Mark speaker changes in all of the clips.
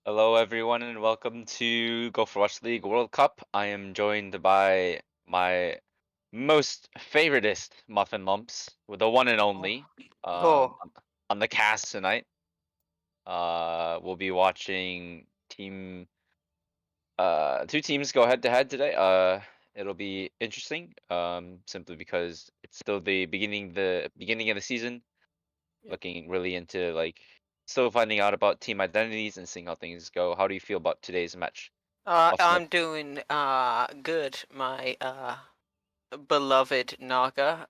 Speaker 1: Hello, everyone, and welcome to Gopherwatch League World Cup. I am joined by my most favoritist MuffinLumps, with the one and
Speaker 2: Oh,
Speaker 1: only,
Speaker 2: oh,
Speaker 1: on the cast tonight. We'll be watching two teams go head to head today. It'll be interesting, simply because it's still the beginning of the season.
Speaker 2: yeah.
Speaker 1: Looking really into still finding out about team identities and seeing how things go. How do you feel about today's match?
Speaker 2: I'm doing good, my beloved Naga.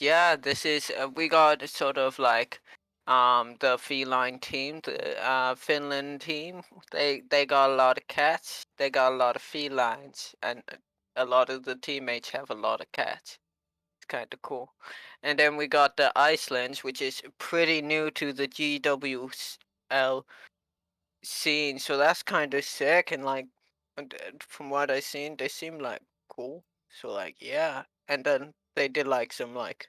Speaker 2: Yeah, this is we got sort of like the feline team, the Finland team. They got a lot of cats. They got a lot of felines, and a lot of the teammates have a lot of cats. It's kind of cool. And then we got the Icelands, which is pretty new to the GWL scene, so that's kind of sick. And like, from what I seen, they seem like cool. So like, yeah. And then they did like some like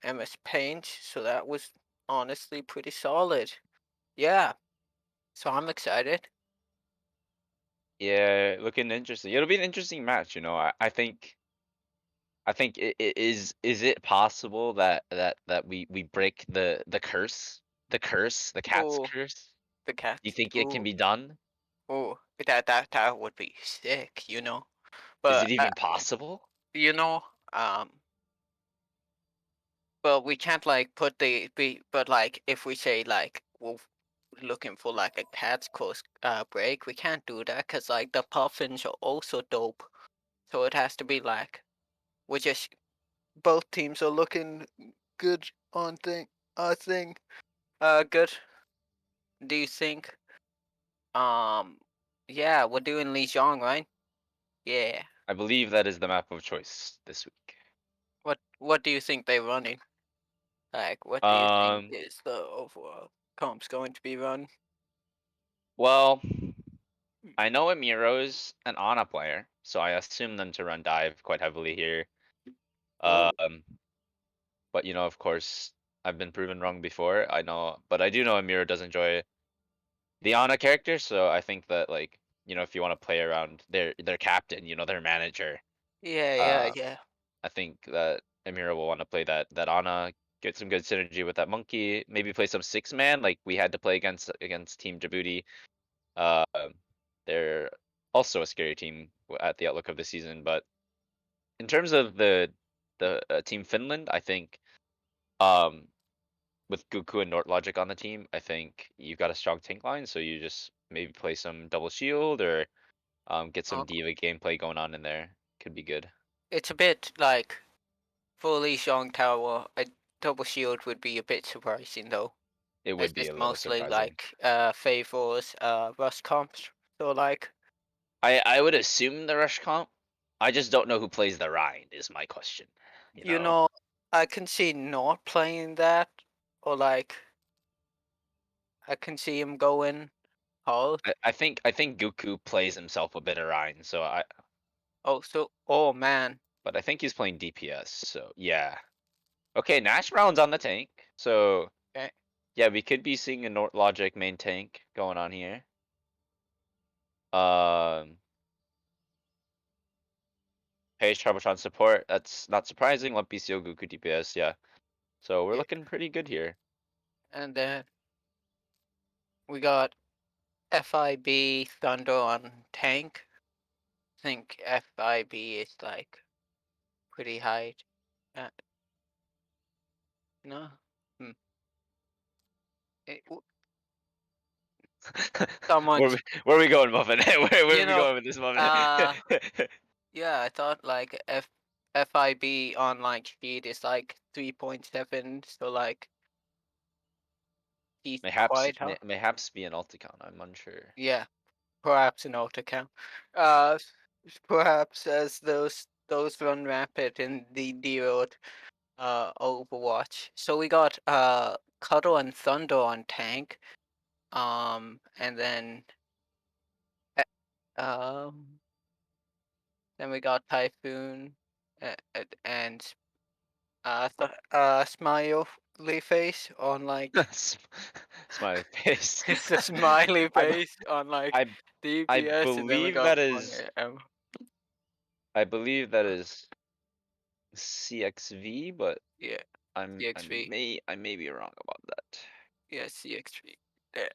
Speaker 2: MS Paint, so that was honestly pretty solid. Yeah. So I'm excited.
Speaker 1: Yeah, looking interesting. It'll be an interesting match, you know. I think is it possible that we break the cat's
Speaker 2: Oh,
Speaker 1: curse?
Speaker 2: the
Speaker 1: Do you
Speaker 2: cats.
Speaker 1: think it can
Speaker 2: Oh,
Speaker 1: be done?
Speaker 2: oh, that would be sick.
Speaker 1: Is it
Speaker 2: But
Speaker 1: even possible?
Speaker 2: you know, um, but we can't like put the be. But like, if we say like, well, looking for like a cat's course break, we can't do that because like the puffins are also dope. So it has to be like we just both teams are looking good on thing. Good. Do you think? Um, yeah, we're doing Lee Zhang, right? Yeah.
Speaker 1: I believe that is the map of choice this week.
Speaker 2: What do you think they're running? Like, what do you think
Speaker 1: Um,
Speaker 2: is the overall comp's going to be run?
Speaker 1: well, I know Emiro's an Ana player, so I assume them to run dive quite heavily here.
Speaker 2: Oh,
Speaker 1: Um, but of course, I've been proven wrong before. But I do know Emiro does enjoy the Ana character, so I think that if you want to play around their captain, their manager, uh,
Speaker 2: yeah.
Speaker 1: I think that Emiro will want to play that Ana, get some good synergy with that monkey, maybe play some six man like we had to play against Team Djibouti. Uh, they're also a scary team at the outlook of the season, but in terms of the Team Finland, I think um with Goku and Nort Logic on the team, I think you've got a strong tank line, so you just maybe play some double shield or get some
Speaker 2: Uh,
Speaker 1: diva gameplay going on in there. Could be good.
Speaker 2: it's a bit like fully Shang Tower. A double shield would be a bit surprising though,
Speaker 1: It
Speaker 2: as
Speaker 1: would be
Speaker 2: this
Speaker 1: a little
Speaker 2: mostly
Speaker 1: surprising.
Speaker 2: like favors Rust comps. So like,
Speaker 1: I would assume the rush comp. I just don't know who plays the Rhine is my question. You
Speaker 2: you
Speaker 1: know,
Speaker 2: know, I can see not playing that, or like I can see him going hard.
Speaker 1: I think Goku plays himself a bit of Rhine,
Speaker 2: Oh, so oh man,
Speaker 1: but I think he's playing DPS. So yeah. Okay, Nash Brown's on the tank. So
Speaker 2: okay.
Speaker 1: yeah, we could be seeing a Nort Logic main tank going on here. Um, Page Troubleshot support. That's not surprising. Lumpy Seal Goku DPS. Yeah. So we're
Speaker 2: Yeah,
Speaker 1: looking pretty good here.
Speaker 2: and then we got FIB Thunder on tank. I think FIB is like pretty high. Uh, no, hmm. It, someone,
Speaker 1: Where are we going, Muffin? Where
Speaker 2: you
Speaker 1: are we
Speaker 2: know,
Speaker 1: going with this Muffin?
Speaker 2: uh, yeah, I thought like FIB on like speed is like 3.7, so like he's
Speaker 1: Mayhaps,
Speaker 2: quite high.
Speaker 1: mayhaps be an alt account. I'm unsure.
Speaker 2: Yeah, perhaps an auto count. Uh, perhaps as those run rapid in the Road Overwatch. So we got Cuddle and Thunder on tank. And uh, um then we got Typhoon and Smiley face on like
Speaker 1: Smiley face.
Speaker 2: It's a smiley
Speaker 1: I, b-
Speaker 2: face on like
Speaker 1: I I
Speaker 2: DPS, and then we
Speaker 1: believe
Speaker 2: got
Speaker 1: that is
Speaker 2: 1
Speaker 1: I believe that is CXV, but
Speaker 2: Yeah,
Speaker 1: I
Speaker 2: CXV.
Speaker 1: may be wrong about that.
Speaker 2: Yeah, CXV. Yeah.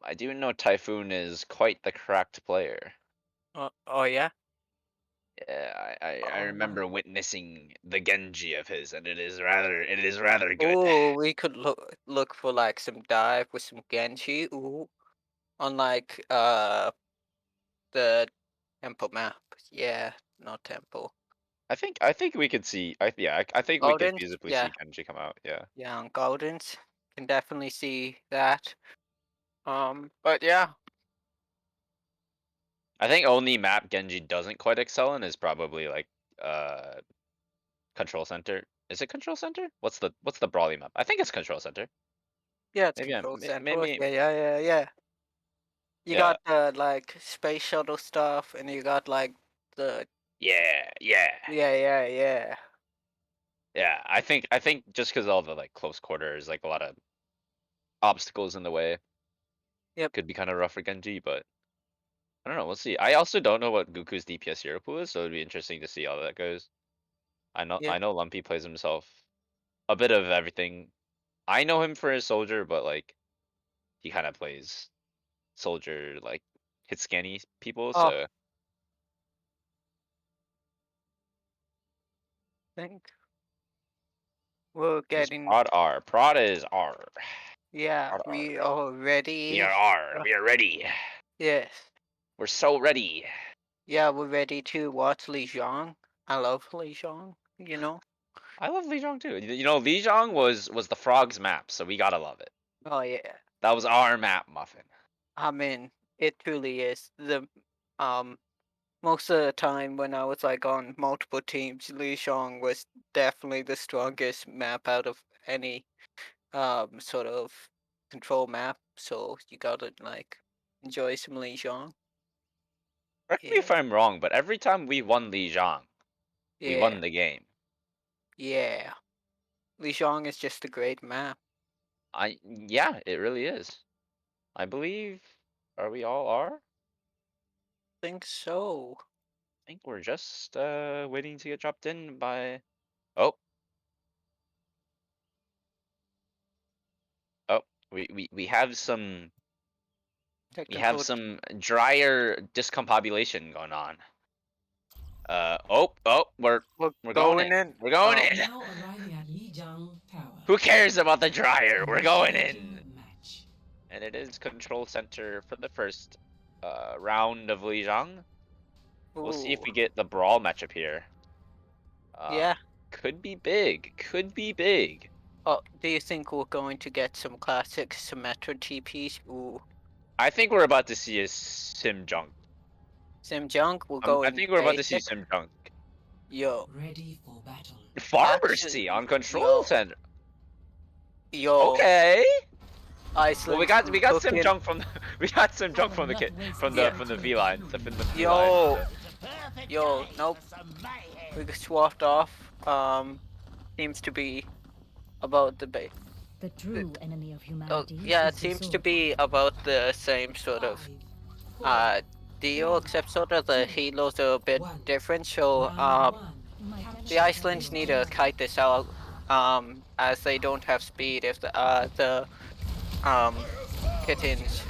Speaker 1: I do know Typhoon is quite the cracked player.
Speaker 2: Oh yeah.
Speaker 1: Yeah, I
Speaker 2: Oh.
Speaker 1: remember witnessing the Genji of his, and it is rather good.
Speaker 2: Ooh, we could look for like some dive with some Genji. Ooh, on like the temple map. Yeah, not temple.
Speaker 1: I think we could see. I think we could
Speaker 2: Gardens.
Speaker 1: feasibly
Speaker 2: Yeah,
Speaker 1: see Genji come out. Yeah,
Speaker 2: yeah, on Gardens. Can definitely see that. But yeah,
Speaker 1: I think only map Genji doesn't quite excel in is probably like uh Control Center. Is it Control Center? What's the Brawly map? I think it's Control Center.
Speaker 2: yeah, it's
Speaker 1: Maybe
Speaker 2: control center.
Speaker 1: maybe
Speaker 2: Yeah, yeah, yeah, yeah. You
Speaker 1: yeah
Speaker 2: got the like space shuttle stuff, and you got like the
Speaker 1: yeah.
Speaker 2: yeah, yeah, yeah.
Speaker 1: Yeah, I think just because all the like close quarters, like a lot of obstacles in the way,
Speaker 2: Yep.
Speaker 1: could be kind of rough for Genji. But I don't know. We'll see. I also don't know what Goku's DPS hero pool is, so it'd be interesting to see how that goes.
Speaker 2: Yeah.
Speaker 1: I know Lumpy plays himself a bit of everything. I know him for his soldier, but like he kind of plays soldier like hit scanny people.
Speaker 2: Oh,
Speaker 1: So
Speaker 2: think we're
Speaker 1: is
Speaker 2: getting.
Speaker 1: Prod R. Prod is R.
Speaker 2: Yeah,
Speaker 1: Prod R.
Speaker 2: we are
Speaker 1: We are
Speaker 2: ready.
Speaker 1: R. We are ready.
Speaker 2: Yes.
Speaker 1: We're so ready.
Speaker 2: Yeah, we're ready to watch Li Zhang. I love Li Zhang, you know?
Speaker 1: I love Lijiang too. You know, Lijiang was the frogs map, so we gotta love it.
Speaker 2: Oh yeah.
Speaker 1: That was our map, Muffin.
Speaker 2: I mean, it truly is. Um Most of the time when I was like on multiple teams, Li Zhang was definitely the strongest map out of any sort of control map. So you gotta like enjoy some Li Zhang.
Speaker 1: Correct me if
Speaker 2: Yeah.
Speaker 1: I'm wrong, but every time we won Lijiang, we
Speaker 2: Yeah.
Speaker 1: won the game.
Speaker 2: Yeah. Li Zhang is just a great map.
Speaker 1: Yeah, it really is. I believe. Are we all R?
Speaker 2: Think so.
Speaker 1: I think we're just waiting to get dropped in by. Oh, oh, we have
Speaker 2: Technical.
Speaker 1: some drier discombobulation going on. Oh,
Speaker 2: We're
Speaker 1: we're going
Speaker 2: going
Speaker 1: in.
Speaker 2: in.
Speaker 1: We're going
Speaker 2: Oh,
Speaker 1: in.
Speaker 3: Now arriving at Lijiang Tower.
Speaker 1: Who cares about the dryer? We're going
Speaker 3: Initiating
Speaker 1: in.
Speaker 3: match.
Speaker 1: And it is control center for the first round of Lijiang. We'll see if
Speaker 2: ooh.
Speaker 1: we get the brawl matchup here.
Speaker 2: Yeah.
Speaker 1: Could be big. Could be big.
Speaker 2: Oh, do you think we're going to get some classic Symmetra TPs? Ooh.
Speaker 1: I think we're about to see a Sim Junk.
Speaker 2: Sim Junk will
Speaker 1: I
Speaker 2: go in
Speaker 1: think we're about to see
Speaker 2: basic.
Speaker 1: Sim Junk.
Speaker 2: Yo.
Speaker 3: Ready for battle.
Speaker 1: Pharmacy
Speaker 2: Actually,
Speaker 1: on control
Speaker 2: yo.
Speaker 1: center.
Speaker 2: Yo.
Speaker 1: Okay. Well,
Speaker 2: Iceland's
Speaker 1: we got Sim
Speaker 2: cooking.
Speaker 1: Junk from the, we got Sim Junk
Speaker 3: I
Speaker 1: from
Speaker 3: will
Speaker 1: the
Speaker 3: not waste
Speaker 2: Yeah.
Speaker 1: from the V lines, the Finland V lines.
Speaker 2: Yo. Yo. Nope. We swapped off. Seems to be about the base.
Speaker 4: The true enemy of
Speaker 2: Oh,
Speaker 4: humanity
Speaker 2: yeah,
Speaker 4: is
Speaker 2: it
Speaker 4: the
Speaker 2: seems to
Speaker 4: sword.
Speaker 2: be about the same sort of
Speaker 3: Five, four,
Speaker 2: uh deal,
Speaker 3: three,
Speaker 2: except sort of the
Speaker 3: two,
Speaker 2: helos are a bit
Speaker 3: one.
Speaker 2: different. So
Speaker 3: Round one.
Speaker 4: My
Speaker 2: the
Speaker 4: capture
Speaker 2: Icelands
Speaker 4: point
Speaker 2: need
Speaker 4: is
Speaker 2: to
Speaker 3: Capture
Speaker 2: kite this out as they don't have speed if the um kittens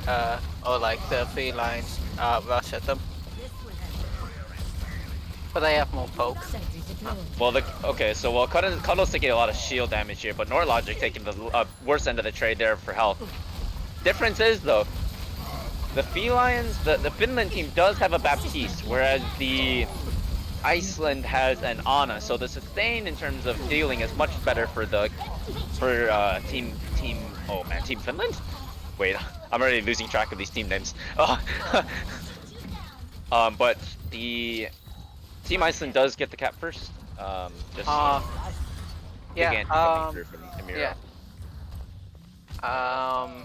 Speaker 2: or like the felines rush at them, but they have more poke.
Speaker 4: sentry deployed.
Speaker 1: Well, so Cuddle's taking a lot of shield damage here, but Norlogic taking the worst end of the trade there for health. Difference is though, the felines, the Finland team does have a Baptiste, whereas the Iceland has an Ana, so the sustain in terms of dealing is much better for Team Finland. Wait, I'm already losing track of these team names. Oh. But the Team Iceland does get the cap first. Just big
Speaker 2: Yeah,
Speaker 1: anti coming through from
Speaker 2: yeah.
Speaker 1: Emiro.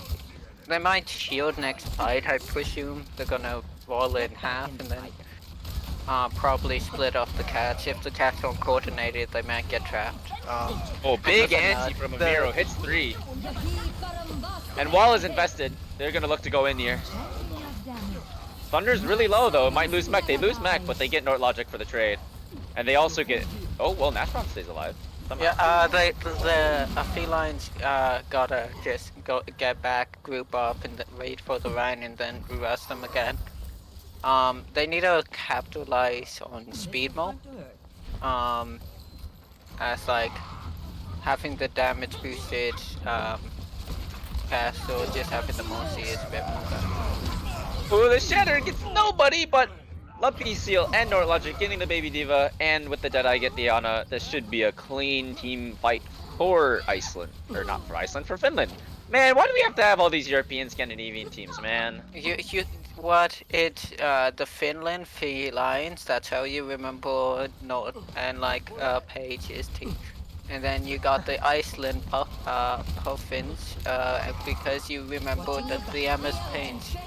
Speaker 2: They might shield next fight, I presume. They're gonna roll it in half and then probably split off the cats. If the cats don't coordinate it, they might get trapped.
Speaker 1: Oh, big
Speaker 2: listen,
Speaker 1: anti from
Speaker 2: the-
Speaker 1: Amiro, hits 3. And wall is invested. They're gonna look to go in here. Thunder's really low though, might lose mech. They lose mech, but they get Nort Logic for the trade. And they also get, oh, well, Nashron stays alive. Somehow.
Speaker 2: Yeah, the felines gotta just get back, group up, and wait for the Rhine, and then rush them again. They need to capitalize on speed mode. As like having the damage boosted cast, or just having the Mosi is a bit more better.
Speaker 1: Ooh, the Shatter gets nobody but Lumpy Seal and Nort Logic getting the Baby Diva, and with the Deadeye get the Ana. This should be a clean team fight for Iceland. Or not for Iceland, for Finland. Man, why do we have to have all these European Scandinavian teams, man?
Speaker 2: The Finland felines, that's how you remember Nord and like Page's team. And then you got the Iceland puffins, because you remember the MS Pains.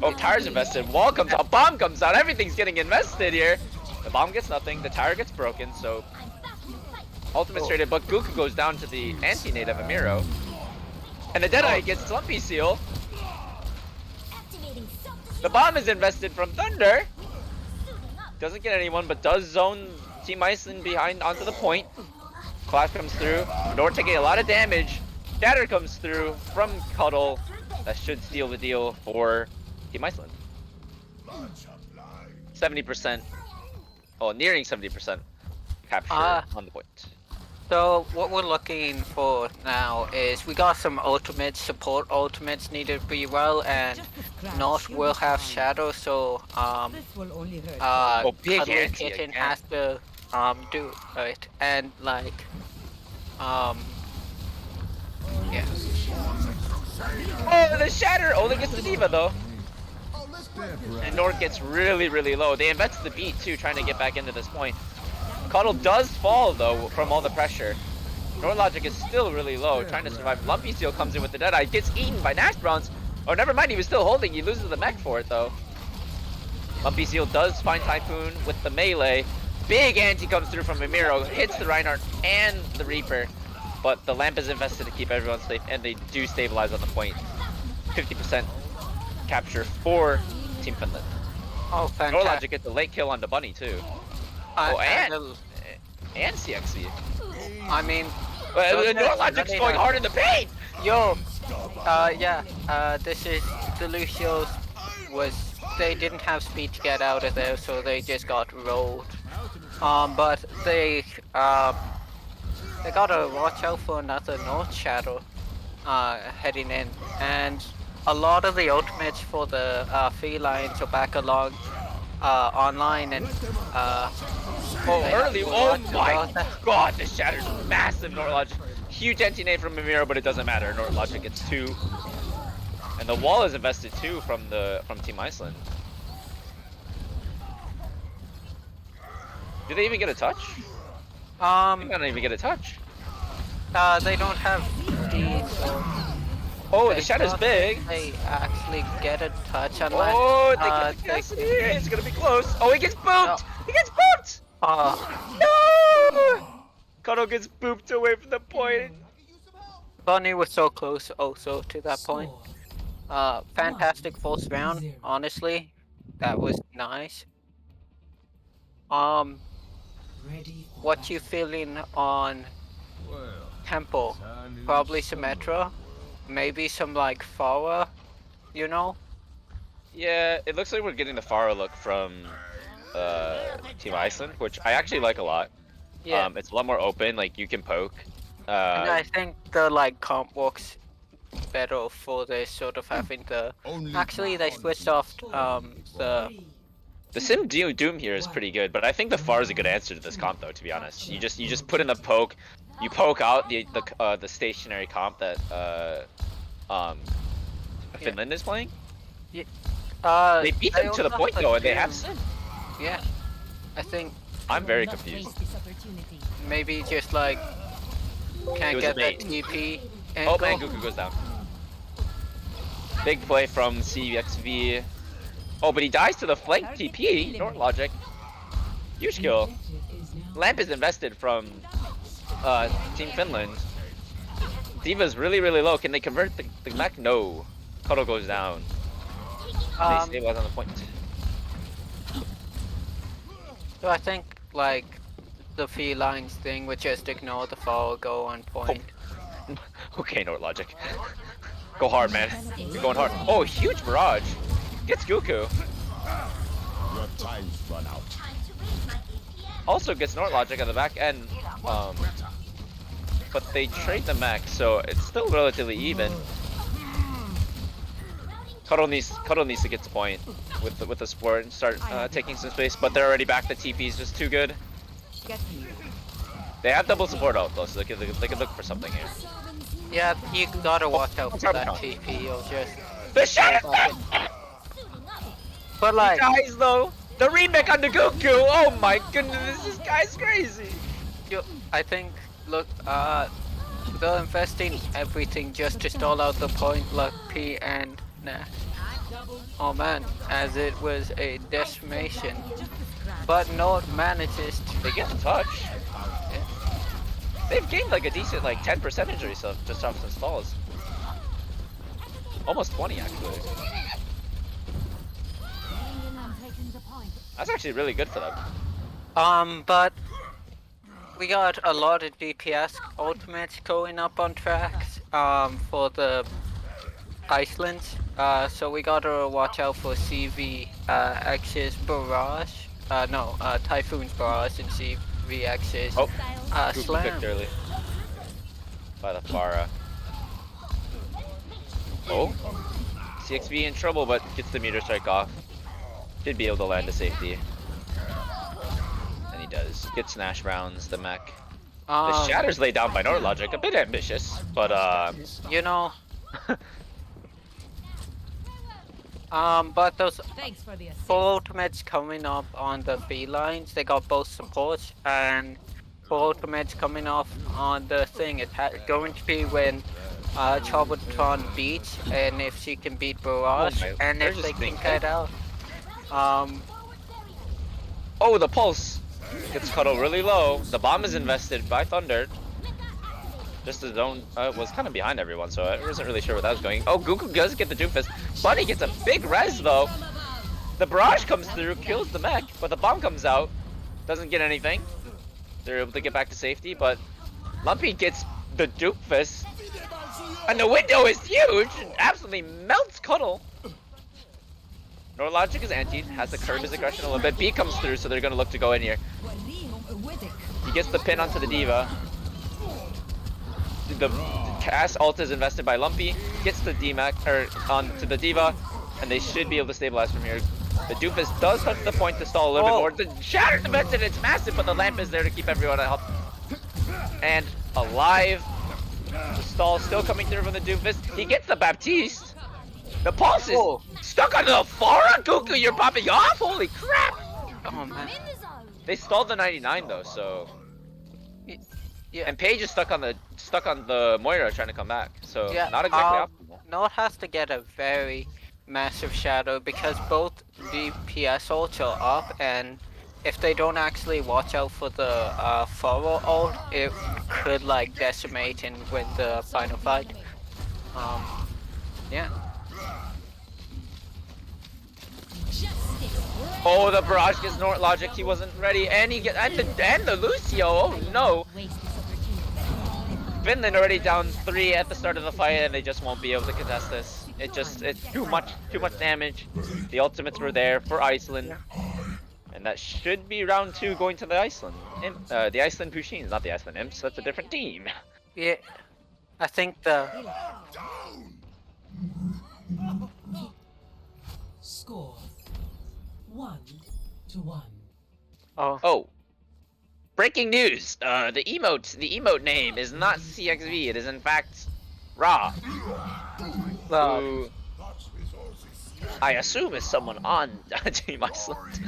Speaker 1: Oh, Tire's invested. Wall comes out, bomb comes out, everything's getting invested here. The bomb gets nothing, the tire gets broken, so ultimate traded, but Goku goes down to the anti-native Amiro. And the Deadeye gets Slumpy Seal. The bomb is invested from Thunder. Doesn't get anyone, but does zone Team Iceland behind onto the point. Clash comes through. Nort taking a lot of damage. Shatter comes through from Cuddle. That should seal the deal for Team Iceland. 70%. Oh, nearing 70% capture on the point.
Speaker 2: So what we're looking for now is we got some ultimates, support ultimates needed to be well, and North will have Shadow, so
Speaker 3: This will only hurt.
Speaker 1: big
Speaker 2: Cuddly
Speaker 1: anti
Speaker 2: Kitten
Speaker 1: again.
Speaker 2: has to do it, and like yeah.
Speaker 1: Oh, the Shatter only gets the Diva though. And Nort gets really, really low. They invest the beat too, trying to get back into this point. Cuddle does fall though from all the pressure. Nort Logic is still really low, trying to survive. Lumpy Seal comes in with the Deadeye, gets eaten by Nash Browns. Oh, never mind, he was still holding. He loses the mech for it though. Lumpy Seal does find Typhoon with the melee. Big anti comes through from Amiro, hits the Reinhardt and the Reaper. But the lamp is invested to keep everyone safe, and they do stabilize on the point. 50% capture for Team Finland.
Speaker 2: Oh,
Speaker 1: Nort
Speaker 2: fantastic.
Speaker 1: Logic gets the late kill on the bunny too. And CXC.
Speaker 2: I mean,
Speaker 1: Nort Logic's going hard in the paint!
Speaker 2: yo, this is the Lucios they didn't have speed to get out of there, so they just got rolled. But they gotta watch out for another North Shadow heading in, and a lot of the ultimates for the felines are back along online, and
Speaker 1: early. Oh my god, the Shatter's massive. Nort Logic, huge anti-nade from Amiro, but it doesn't matter. Nort Logic gets 2, and the wall is invested too from Team Iceland. Do they even get a touch? They don't even get a touch.
Speaker 2: They don't have speed, so
Speaker 1: Oh, the Shadow's big.
Speaker 2: they actually get a touch unless
Speaker 1: Oh, they get the Cassidy. It's gonna be close. Oh, he gets booped. He gets booped. No! Cuddle gets booped away from the point.
Speaker 2: Bunny was so close also to that point. Fantastic first round, honestly. That was nice.
Speaker 3: Ready for
Speaker 2: What you feeling on Temple? Probably Symmetra, maybe some like Farah, you know?
Speaker 1: Yeah, it looks like we're getting the Pharah look from Team Iceland, which I actually like a lot.
Speaker 2: Yeah.
Speaker 1: It's a lot more open, like you can poke.
Speaker 2: And I think the like comp works better for this sort of having the. Actually, they switched off
Speaker 1: The Sim Doom here is pretty good, but I think the Pharah is a good answer to this comp though, to be honest. You just put in the poke, you poke out the stationary comp that Finland is playing. They beat them to the point though, and they have Sim.
Speaker 2: Yeah, I think
Speaker 1: I'm very confused.
Speaker 2: maybe just like
Speaker 1: It
Speaker 2: can't
Speaker 1: was a
Speaker 2: get that
Speaker 1: bait.
Speaker 2: TP
Speaker 1: Oh man,
Speaker 2: angle.
Speaker 1: Goku goes down. Big play from CXV. Oh, but he dies to the flank TP. Nort Logic. Huge kill. Lamp is invested from Team Finland. D.Va's really low. Can they convert the mech? No. Cuddle goes down. They stabilize on the point.
Speaker 2: So I think like the felines thing would just ignore the fall, go on point.
Speaker 1: Okay, Nord logic. Go hard, man. You're going hard. Oh, huge barrage. Gets Goku.
Speaker 5: Your time's run out.
Speaker 1: Also gets Nord logic on the back end. But they trade the mech, so it's still relatively even. Cuddle needs to get to point with the support and start taking some space, but they're already back. The TP is just too good. They have double support out though, so they can look for something here.
Speaker 2: Yeah, you gotta watch out for that TP. You'll just.
Speaker 1: The shot!
Speaker 2: But like,
Speaker 1: Guys, though, the remake on the Goku. Oh my goodness, this guy's crazy.
Speaker 2: I think look, they're investing everything just to stall out the point. Like P and Nash. Oh man, as it was a decimation. But Nord manages to.
Speaker 1: They get the touch. They've gained like a decent 10% injury stuff just off some stalls. Almost 20 actually. That's actually really good for them.
Speaker 2: But we got a lot of DPS ultimates going up on tracks for the Iceland. So we gotta watch out for CVX's Barrage. Typhoon's Barrage and CVX's
Speaker 1: Goku
Speaker 2: Slam.
Speaker 1: picked early by the Pharah. Oh, CXV in trouble, but gets the meter strike off. Should be able to land to safety. And he does. Gets Nash rounds the mech. The Shatter's laid down by Nord logic, a bit ambitious, but
Speaker 2: you know. But those full ultimates coming up on the felines, they got both supports, and full ultimates coming off on the thing. It's going to be when Chobotron beats, and if she can beat Barrage, and if they can get out.
Speaker 1: Oh, the pulse gets Cuddle really low. The bomb is invested by Thunder. Just the zone was kind of behind everyone, so I wasn't really sure where that was going. Oh, Goku does get the Doomfist. Bunny gets a big res though. The barrage comes through, kills the mech, but the bomb comes out. Doesn't get anything. They're able to get back to safety, but Lumpy gets the Doomfist. And the window is huge and absolutely melts Cuddle. Nord logic is antied, has to curb his aggression a little bit. B comes through, so they're gonna look to go in here. He gets the pin onto the D.Va. The cast ult is invested by Lumpy, gets the D-Mac onto the D.Va, and they should be able to stabilize from here. The Doofus does touch the point to stall a little bit more. The Shatter's invested, it's massive, but the lamp is there to keep everyone up. And alive. The stall still coming through from the Doofus. He gets the Baptiste. The pulse is stuck on the Pharah. Goku, you're popping off. Holy crap!
Speaker 2: Oh man.
Speaker 1: They stalled the 99 though, so.
Speaker 2: Yeah.
Speaker 1: And Paige is stuck on the Moira trying to come back, so
Speaker 2: Yeah,
Speaker 1: not exactly optimal.
Speaker 2: Nord has to get a very massive shadow because both DPS ults are up, and if they don't actually watch out for the Pharaoh ult, it could like decimate and win the final fight. Yeah.
Speaker 1: Oh, the barrage gets Nord logic. He wasn't ready, and he gets and the Lucio. Oh no! Finland already down 3 at the start of the fight, and they just won't be able to contest this. It's too much damage. The ultimates were there for Iceland, and that should be round 2 going to the Iceland. The Iceland Pushins, not the Iceland Imps. That's a different team.
Speaker 2: Yeah. I think the
Speaker 3: Score 1-1.
Speaker 1: Oh. Breaking news! The emote name is not CXV. It is in fact Ra. Who I assume is someone on Team Iceland.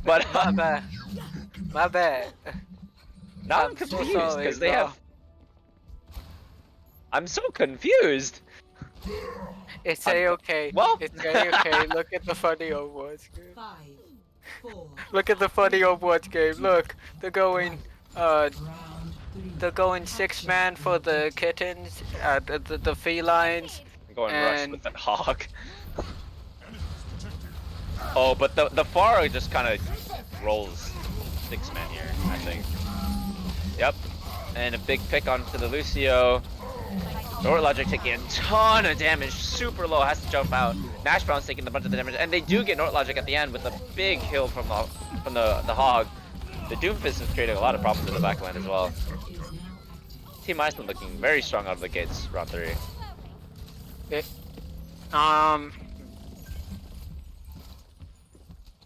Speaker 1: But
Speaker 2: my bad.
Speaker 1: Now I'm
Speaker 2: I'm so
Speaker 1: confused
Speaker 2: sorry,
Speaker 1: because they
Speaker 2: Ra.
Speaker 1: have. I'm so confused.
Speaker 2: It's a-okay.
Speaker 1: Well-
Speaker 2: It's a-okay. Look at the funny old words.
Speaker 3: 5,
Speaker 2: Look at the funny Overwatch game. Look, they're going 6-man for the kittens, the felines,
Speaker 1: I'm going rush
Speaker 2: and
Speaker 1: with the hog. Oh, but the Pharah just kind of rolls 6-man here, I think. Yep. And a big pick onto the Lucio. Nortlogic taking a ton of damage, super low, has to jump out. Nash Brown's taking a bunch of the damage, and they do get Nortlogic at the end with a big kill from the Hog. The Doomfist is creating a lot of problems in the backline as well. Team Iceland looking very strong out of the gates, round 3.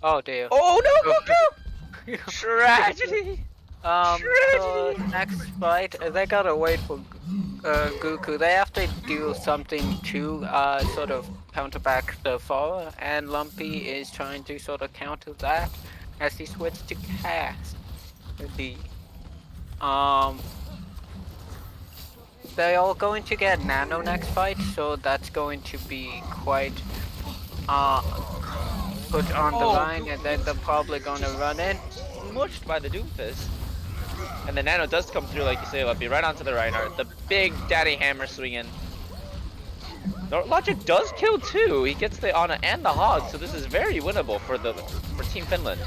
Speaker 2: Oh dear.
Speaker 1: Oh no, Goku! Tragedy!
Speaker 2: So next fight, they gotta wait for Goku. They have to do something to sort of counterback the fall, and Lumpy is trying to sort of counter that as he switched to cast the they all going to get Nano next fight, so that's going to be quite put on the line, and then they're probably gonna run in.
Speaker 1: Mushed by the Doomfist. And the Nano does come through, like you say, Lumpy, right onto the Reinhardt. The big daddy hammer swinging. Logic does kill too. He gets the Ana and the Hog, so this is very winnable for Team Finland.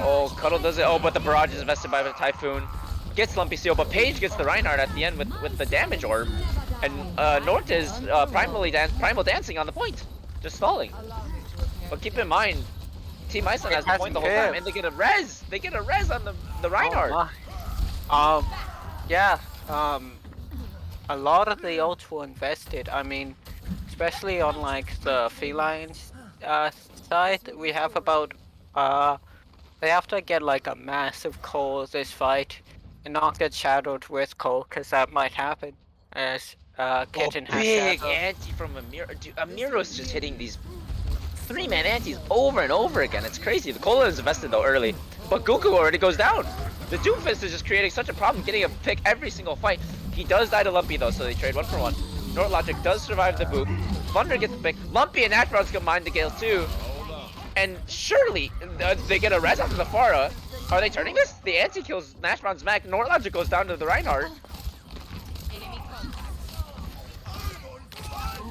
Speaker 1: Oh, Cuddle does it. Oh, but the barrage is invested by the Typhoon. Gets Lumpy Seal, but Paige gets the Reinhardt at the end with the damage orb. And Nort is primal dancing on the point. Just stalling. But keep in mind, Team Iceland has the point the whole time, and they get a res! They get a res on the Reinhardt!
Speaker 2: Yeah, a lot of the ults were invested. I mean, especially on like the felines side, we have about they have to get like a massive core this fight and not get shadowed with core, because that might happen as Kitten has
Speaker 1: big
Speaker 2: shadow.
Speaker 1: anti from Amir. Dude, Amiro's just hitting these 3-man antis over and over again. It's crazy. The Cola is invested though early, but Goku already goes down. The Doomfist is just creating such a problem, getting a pick every single fight. He does die to Lumpy though, so they trade 1 for 1. Nortlogic does survive the boop. Thunder gets the pick. Lumpy and Nash Brown's combined the Gale too. And surely they get a res after the Pharah. Are they turning this? The anti kills Nash Brown's mech. Nortlogic goes down to the Reinhardt.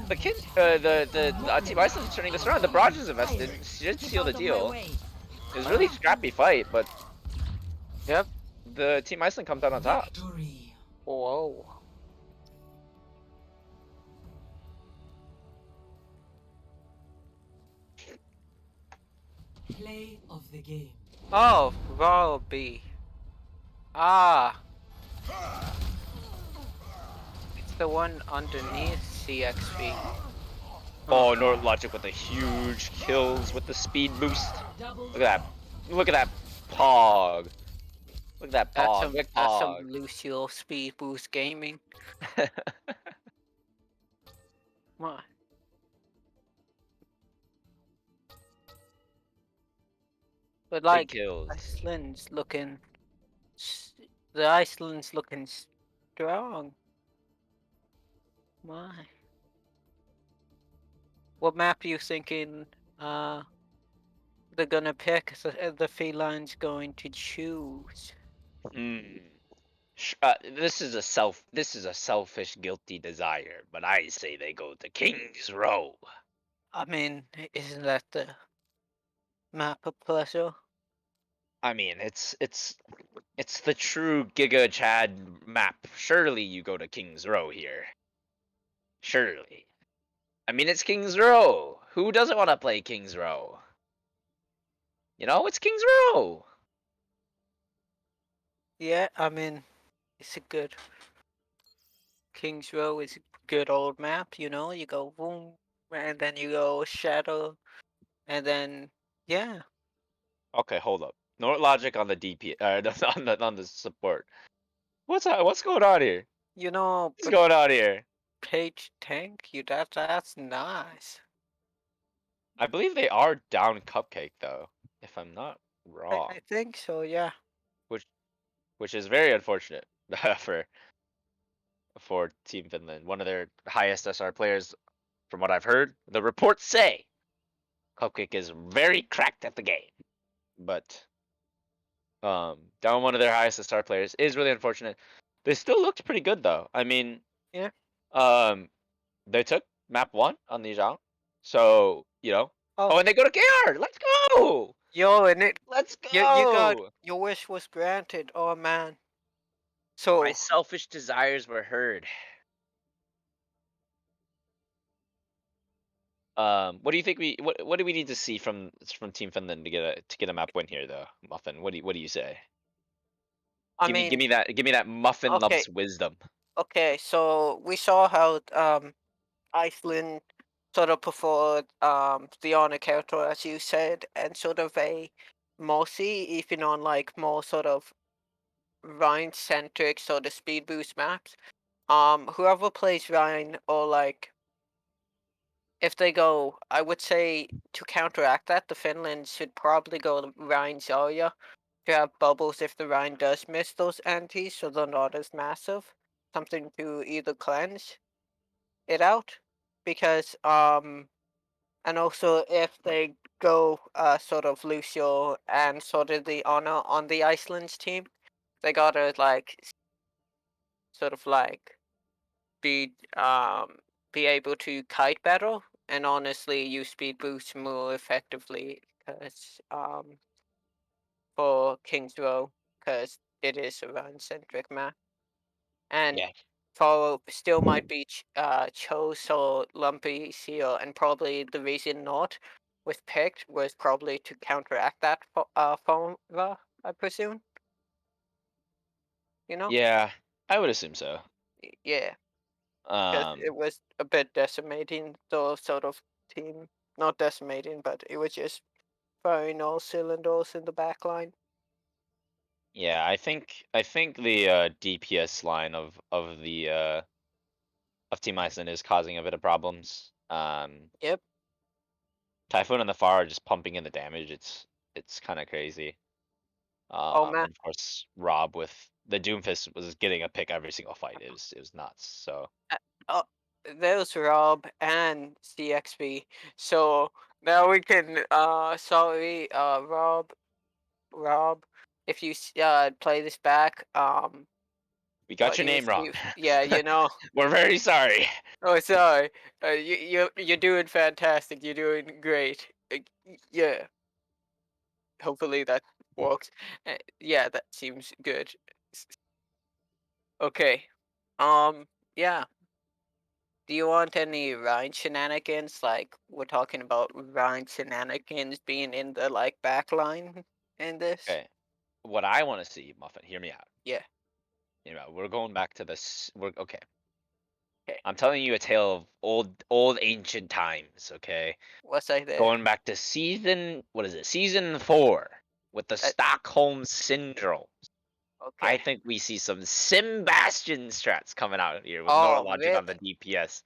Speaker 1: The kid, the Team Iceland is turning this around. The barrage is invested. Should seal the deal. It was a really scrappy fight, but
Speaker 2: Yep.
Speaker 1: the Team Iceland comes out on top.
Speaker 2: Whoa.
Speaker 3: Play of the game.
Speaker 2: Oh, Royal B. Ah. It's the one underneath CXV.
Speaker 1: Oh, Nortlogic with the huge kills with the speed boost. Look at that. Look at that pog. Look at that pog. Big
Speaker 2: That's
Speaker 1: pog.
Speaker 2: some Lucio speed boost gaming. What? But
Speaker 1: Big
Speaker 2: like,
Speaker 1: kills.
Speaker 2: Iceland's looking, the Iceland's looking strong. My. What map are you thinking? They're gonna pick. The feline's going to choose.
Speaker 1: This is a selfish, guilty desire, but I say they go to King's Row.
Speaker 2: I mean, isn't that the map of pleasure?
Speaker 1: I mean, it's the true Giga Chad map. Surely you go to King's Row here. Surely. I mean, it's King's Row. Who doesn't want to play King's Row? You know, it's King's Row.
Speaker 2: Yeah, I mean, it's a good. King's Row is a good old map, you know? You go boom, and then you go shadow, and then, yeah.
Speaker 1: Okay, hold up. Nortlogic on the DP, on the support. What's going on here?
Speaker 2: You know,
Speaker 1: What's going on here?
Speaker 2: Page tank, that's nice.
Speaker 1: I believe they are down Cupcake though, if I'm not wrong.
Speaker 2: I think so, yeah.
Speaker 1: Which is very unfortunate for Team Finland. One of their highest SR players, from what I've heard, the reports say, Cupcake is very cracked at the game, but down one of their highest star players is really unfortunate. They still looked pretty good though. I mean,
Speaker 2: Yeah.
Speaker 1: they took map 1 on the Zhang, so you know.
Speaker 2: Oh.
Speaker 1: Oh, and they go to KR. Let's go.
Speaker 2: Yo, and
Speaker 1: Let's
Speaker 2: you got
Speaker 1: go.
Speaker 2: your wish was granted. Oh man.
Speaker 1: My
Speaker 2: So
Speaker 1: selfish desires were heard. What do you think what do we need to see from Team Finland to get a map win here though, Muffin? What do you say?
Speaker 2: I
Speaker 1: Give
Speaker 2: mean,
Speaker 1: me that Muffin
Speaker 2: okay,
Speaker 1: Lumps wisdom.
Speaker 2: okay. So we saw how Iceland sort of preferred the honor character, as you said, and sort of a mostly even on like more sort of Rhine centric sort of speed boost maps. Whoever plays Rhine or like if they go, I would say to counteract that, the Finland should probably go to Rhine Zarya to have bubbles if the Rhine does miss those antis, so they're not as massive. Something to either cleanse it out, because and also if they go sort of Lucio and sort of the honor on the Iceland's team, they gotta like sort of like be be able to kite better and honestly use speed boost more effectively because for King's Row because it is a run centric map and
Speaker 1: Yeah.
Speaker 2: for still might be Chose or Lumpy Seal and probably the reason not was picked was probably to counteract that formula, I presume. You know?
Speaker 1: Yeah, I would assume so.
Speaker 2: Yeah. Because
Speaker 1: Um,
Speaker 2: it was a bit decimating the sort of team. Not decimating, but it was just firing all cylinders in the back line.
Speaker 1: yeah, I think the DPS line of the of Team Iceland is causing a bit of problems.
Speaker 2: Yep.
Speaker 1: Typhoon and the Far are just pumping in the damage. It's kind of crazy.
Speaker 2: Oh man.
Speaker 1: And of course Rob with the Doomfist was getting a pick every single fight. It was nuts. So
Speaker 2: Oh, there's Rob and CXB. So now we can sorry, Rob, if you play this back,
Speaker 1: we got
Speaker 2: what
Speaker 1: your
Speaker 2: you
Speaker 1: name wrong.
Speaker 2: yeah, you know.
Speaker 1: We're very sorry.
Speaker 2: Oh, sorry. You're doing fantastic. You're doing great. Yeah. Hopefully that works. Yeah, that seems good. Okay. Yeah. Do you want any Rhine shenanigans? Like we're talking about Rhine shenanigans being in the like back line in this?
Speaker 1: Okay. What I want to see, Muffin, hear me out.
Speaker 2: Yeah.
Speaker 1: We're going back to this. We're okay.
Speaker 2: Okay.
Speaker 1: I'm telling you a tale of old ancient times. Okay.
Speaker 2: What's I there?
Speaker 1: Going back to what is it? Season 4 with the
Speaker 2: Uh,
Speaker 1: Stockholm Syndrome. I
Speaker 2: okay.
Speaker 1: think we see some Bastion strats coming out here with Nora
Speaker 2: Oh,
Speaker 1: Logic on the DPS.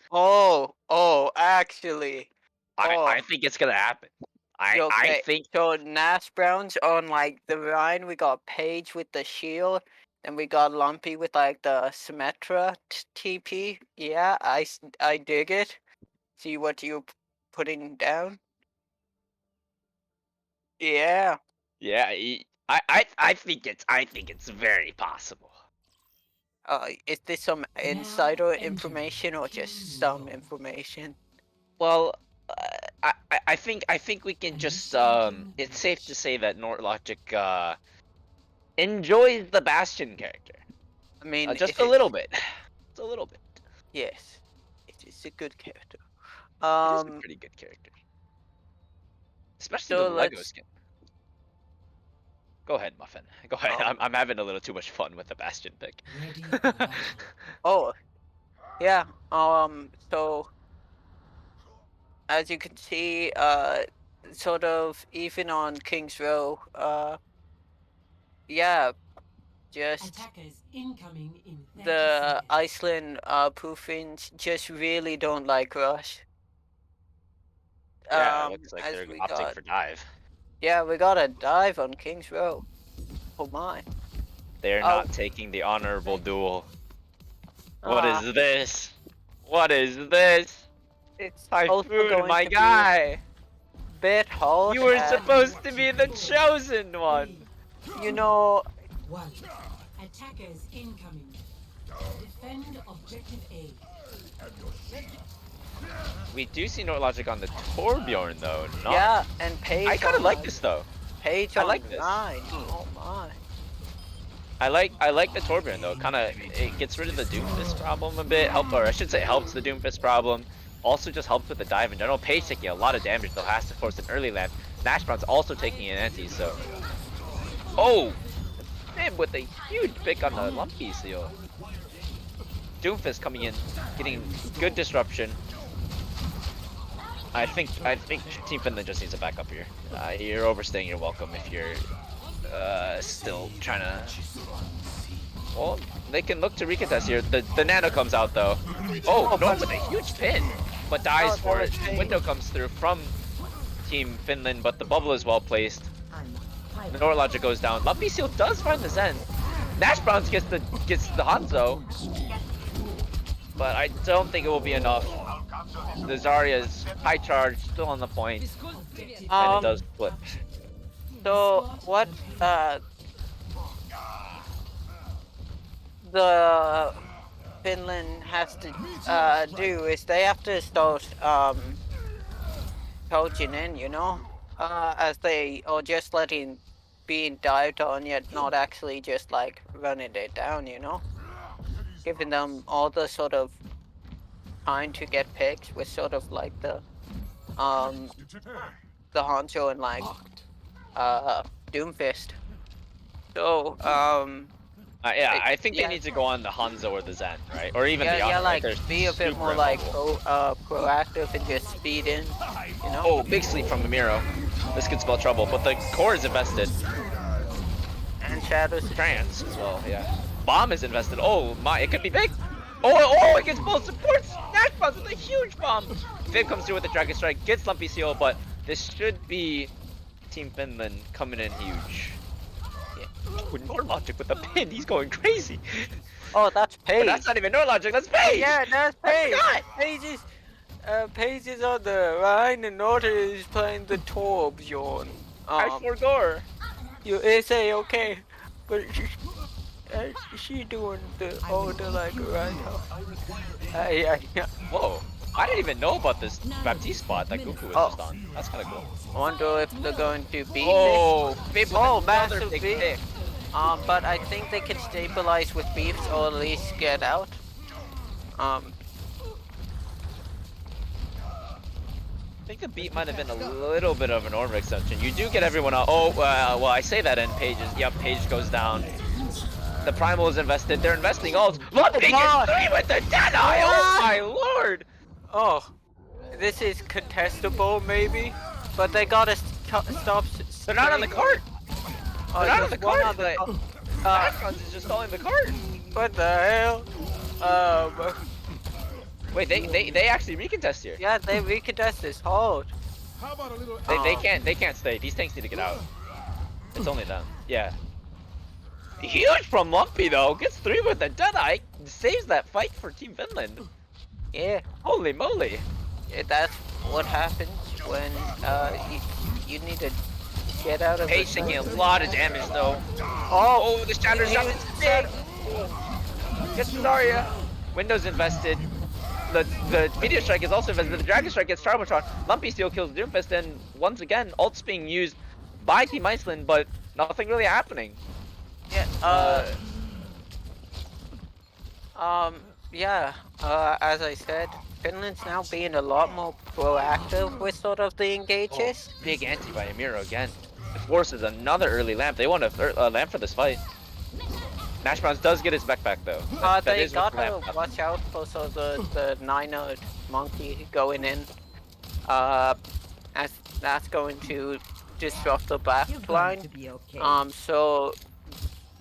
Speaker 2: actually. Oh,
Speaker 1: I think it's gonna happen. I
Speaker 2: okay.
Speaker 1: think
Speaker 2: So Nash Browns on like the Rhine, we got Paige with the shield, and we got Lumpy with like the Symmetra TP. Yeah, I dig it. See what you putting down? Yeah.
Speaker 1: yeah. I think it's very possible.
Speaker 2: Is this some insider information or just some information?
Speaker 1: Well, I think we can just it's safe to say that Nortlogic enjoys the Bastion character.
Speaker 2: I mean,
Speaker 1: Just
Speaker 2: if
Speaker 1: a
Speaker 2: it's
Speaker 1: little bit. Just a little bit.
Speaker 2: yes, it is a good character.
Speaker 1: It is a pretty good character. Especially the
Speaker 2: So
Speaker 1: Lego
Speaker 2: let's
Speaker 1: skin. Go ahead, Muffin. Go ahead.
Speaker 2: oh,
Speaker 1: I'm having a little too much fun with the Bastion pick.
Speaker 3: Ready for battle.
Speaker 2: oh yeah. So as you can see, sort of even on King's Row, yeah, just
Speaker 3: Attackers incoming in 30
Speaker 2: the
Speaker 3: seconds.
Speaker 2: Iceland poofings just really don't like Rush.
Speaker 1: Yeah, it looks like
Speaker 2: As
Speaker 1: they're
Speaker 2: we
Speaker 1: opting
Speaker 2: got,
Speaker 1: for dive.
Speaker 2: yeah, we got a dive on King's Row. Oh my.
Speaker 1: They're
Speaker 2: Oh,
Speaker 1: not taking the honorable duel. What
Speaker 2: ah,
Speaker 1: is this? What is this?
Speaker 2: it's also
Speaker 1: Typhoon,
Speaker 2: going
Speaker 1: my
Speaker 2: to be
Speaker 1: guy!
Speaker 2: bit hard.
Speaker 1: You were supposed to be the chosen one.
Speaker 2: You know,
Speaker 3: 1. Attackers incoming. Defend objective A.
Speaker 1: We do see no logic on the Torbjorn though. Not...
Speaker 2: yeah, and Page.
Speaker 1: I kind of
Speaker 2: on
Speaker 1: like
Speaker 2: the-
Speaker 1: this though.
Speaker 2: Page
Speaker 1: I
Speaker 2: on
Speaker 1: like this.
Speaker 2: 9. Oh my.
Speaker 1: I like the Torbjorn though. Kind of it gets rid of the Doomfist problem a bit. Or I should say helps the Doomfist problem. Also just helps with the dive in general. Page taking a lot of damage though, has to force an early lamp. Nashbron's also taking an anti, so. Oh! Man, with a huge pick on the Lumpy Seal. Doomfist coming in, getting good disruption. I think Team Finland just needs a backup here. You're overstaying your welcome if you're still trying to. Well, they can look to recontest here. The Nano comes out though. Oh, no, with a huge pin, but dies for it. Window comes through from Team Finland, but the bubble is well placed. The Norlogic goes down. Lumpy Seal does find the Zen. Nash Browns gets the Hanzo, but I don't think it will be enough. The Zarya's high charge still on the point, and it does flip.
Speaker 2: So what the Finland has to do is they have to start coaching in, you know, as they are just letting being dived on yet not actually just like running it down, you know, giving them all the sort of time to get picks with sort of like the Hanzo and like Doomfist. So
Speaker 1: yeah, I think they need to go on the Hanzo or the Zen, right? Or even the Honor,
Speaker 2: like
Speaker 1: right?
Speaker 2: be a bit
Speaker 1: super
Speaker 2: more like
Speaker 1: immobile.
Speaker 2: proactive and just speed in, you know.
Speaker 1: Oh, big sleep from Amiro. This could spell trouble, but the core is invested.
Speaker 2: And Shadows.
Speaker 1: Trans as well, yeah. Bomb is invested. Oh my, it could be big. Oh, it gets both supports. Nash Bombs with a huge bomb. Fib comes through with the Dragon Strike, gets Lumpy Seal, but this should be Team Finland coming in huge. Yeah. Oh, Norlogic with a pin, he's going crazy.
Speaker 2: Oh, that's Paige.
Speaker 1: But that's not even Norlogic, that's Paige!
Speaker 2: Yeah, that's Paige.
Speaker 1: forgot.
Speaker 2: Paige is on the line and Norton is playing the Torbjorn.
Speaker 1: I forgot.
Speaker 2: You say okay, but she doing the order like right now. Yeah.
Speaker 1: Whoa, I didn't even know about this Baptiste spot that Goku was just on. That's kind of cool.
Speaker 2: I wonder if they're going to beat
Speaker 1: Oh, Fib with another
Speaker 2: massive
Speaker 1: big
Speaker 2: beat.
Speaker 1: pick.
Speaker 2: But I think they can stabilize with beefs or at least get out.
Speaker 1: I think the beat might have been a little bit of an order exception. You do get everyone out. Oh, well, I say that in Pages. Yep, Page goes down. The Primal is invested. They're investing ults. Lumpy gets 3 with the Deadeye! Oh my lord!
Speaker 2: Oh, this is contestable maybe, but they gotta stop.
Speaker 1: They're not on the cart!
Speaker 2: Oh,
Speaker 1: They're not on the
Speaker 2: there's one
Speaker 1: cart!
Speaker 2: the-
Speaker 1: Astros is just stalling the cart!
Speaker 2: What the hell?
Speaker 1: Wait, they actually recontest here.
Speaker 2: Yeah, they recontest this hard.
Speaker 5: How about a little
Speaker 1: They can't stay. These tanks need to get out. It's only them. Yeah. Huge from Lumpy though. Gets 3 with the Deadeye. Saves that fight for Team Finland.
Speaker 2: Yeah,
Speaker 1: Holy moly.
Speaker 2: that's what happens when you need to get out of.
Speaker 1: Page taking a lot of damage though.
Speaker 2: Oh,
Speaker 1: Oh, the Shatter Shot is big. Gets Zarya. Windows invested. The Meteor Strike is also invested. The Dragon Strike gets Charbotron. Lumpy Steel kills Doomfist, and once again, ult's being used by Team Iceland, but nothing really happening.
Speaker 2: yeah. Yeah. As I said, Finland's now being a lot more proactive with sort of the engages.
Speaker 1: Big anti by Amiro again. It forces another early lamp. They want a lamp for this fight. Nash Browns does get his back though. That
Speaker 2: They
Speaker 1: is with the
Speaker 2: gotta
Speaker 1: lamp.
Speaker 2: watch out for sort of the 9-0 monkey going in. As that's going to disrupt the back line. So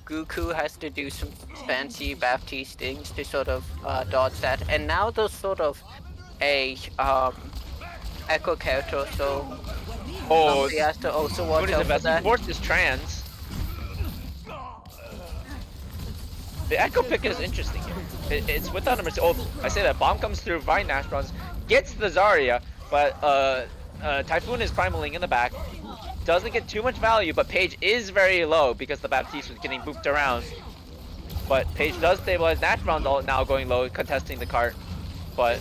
Speaker 2: Goku has to do some fancy Baptiste things to sort of dodge that. And now there's sort of a echo character, so
Speaker 1: Oh,
Speaker 2: he has to also
Speaker 1: what
Speaker 2: watch
Speaker 1: is
Speaker 2: out
Speaker 1: the
Speaker 2: for
Speaker 1: best?
Speaker 2: that.
Speaker 1: Force is trans. The Echo pick is interesting here. It's without a mercy. Oh, I say that bomb comes through by Nash Bronze, gets the Zarya, but Typhoon is primaling in the back. Doesn't get too much value, but Page is very low because the Baptiste was getting booped around. But Page does stabilize. Nashbrown's all now going low, contesting the cart. But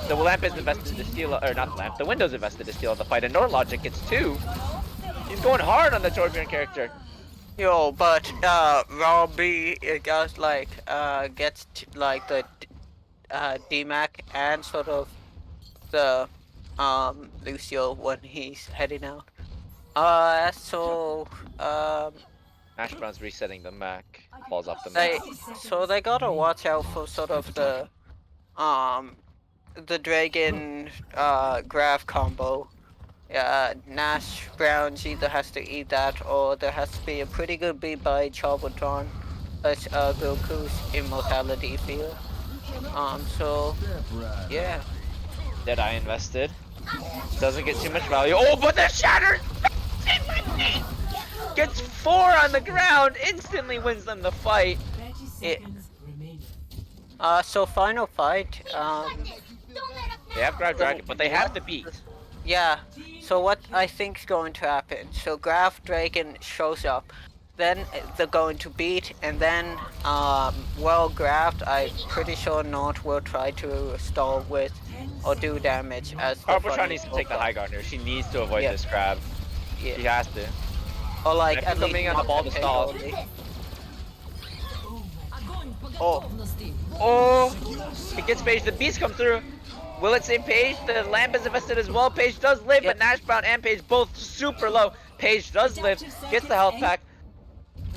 Speaker 1: the lamp is invested to steal, or not the lamp, the window's invested to steal the fight, and Nordlogic gets 2. He's going hard on the Torbjorn character.
Speaker 2: Yo, but Robbie gets like like the DMAC and sort of the Lucio when he's heading out. So
Speaker 1: Nashbrown's resetting the Mac, falls off the
Speaker 2: they
Speaker 1: Mac.
Speaker 2: they gotta watch out for sort of the dragon graph combo. Yeah, Nash Browns either has to eat that or there has to be a pretty good beat by Charbotron as Goku's immortality field. So yeah.
Speaker 1: Deadeye invested. Doesn't get too much value. Oh, but the Shatter gets 4 on the ground, instantly wins them the fight.
Speaker 3: 30 seconds remaining.
Speaker 2: So final fight.
Speaker 1: They have Grab Dragon, but they have to beat.
Speaker 2: Yeah. So what I think's going to happen? So Graph Dragon shows up, then they're going to beat, and then well graphed. I'm pretty sure Nort will try to stall with or do damage as.
Speaker 1: Arbitron needs to take the high ground here. She needs to avoid this grab.
Speaker 2: Yeah.
Speaker 1: She has to.
Speaker 2: Or like
Speaker 1: If
Speaker 2: at
Speaker 1: you're
Speaker 2: least
Speaker 1: coming on the ball to
Speaker 2: take
Speaker 1: stall.
Speaker 2: only.
Speaker 1: Oh. Oh. He gets Page. The beast come through. Will it save Page? The lamp is invested as well. Page does live, but Nash Brown and Page both super low. Page does live, gets the health pack.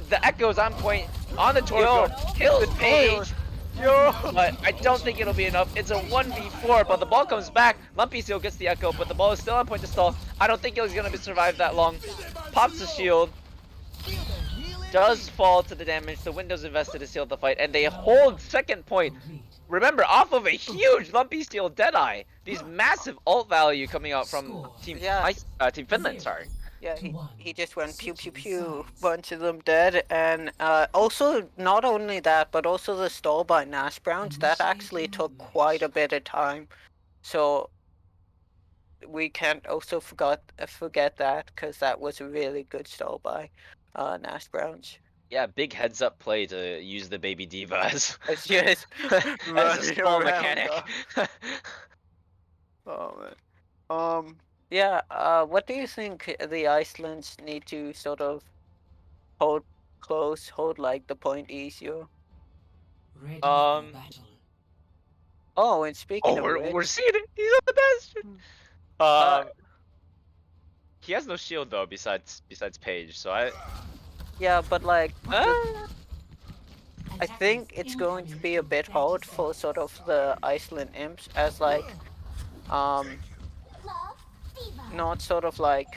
Speaker 1: The Echo's on point on the Torbjorn. Kills Page. But I don't think it'll be enough. It's a 1v4, but the ball comes back. Lumpy Seal gets the Echo, but the ball is still on point to stall. I don't think he's gonna survive that long. Pops the shield. Does fall to the damage. The Window's invested to seal the fight, and they hold second point. Remember, off of a huge Lumpy Steel Deadeye. These massive ult value coming out from Team Team Finland, sorry.
Speaker 2: Yeah, he just went pew pew pew, bunch of them dead, and also not only that, but also the stall by Nash Browns that actually took quite a bit of time, so we can't also forget that because that was a really good stall by Nash Browns.
Speaker 1: Yeah, big heads up play to use the baby diva as
Speaker 2: It's just
Speaker 1: as a
Speaker 2: running
Speaker 1: small
Speaker 2: around,
Speaker 1: mechanic.
Speaker 2: Oh man. Yeah, what do you think the Icelands need to sort of hold close, hold like the point easier?
Speaker 3: Ready for battle.
Speaker 2: Oh, and speaking of which,
Speaker 1: we're seeing it. He's on the bastion. He has no shield though, besides Page. So
Speaker 2: yeah, but like, I
Speaker 3: Attackers
Speaker 2: think it's going to
Speaker 3: incoming
Speaker 2: be a bit
Speaker 3: 30
Speaker 2: hard for
Speaker 3: seconds.
Speaker 2: sort of the Iceland imps as like, not sort of like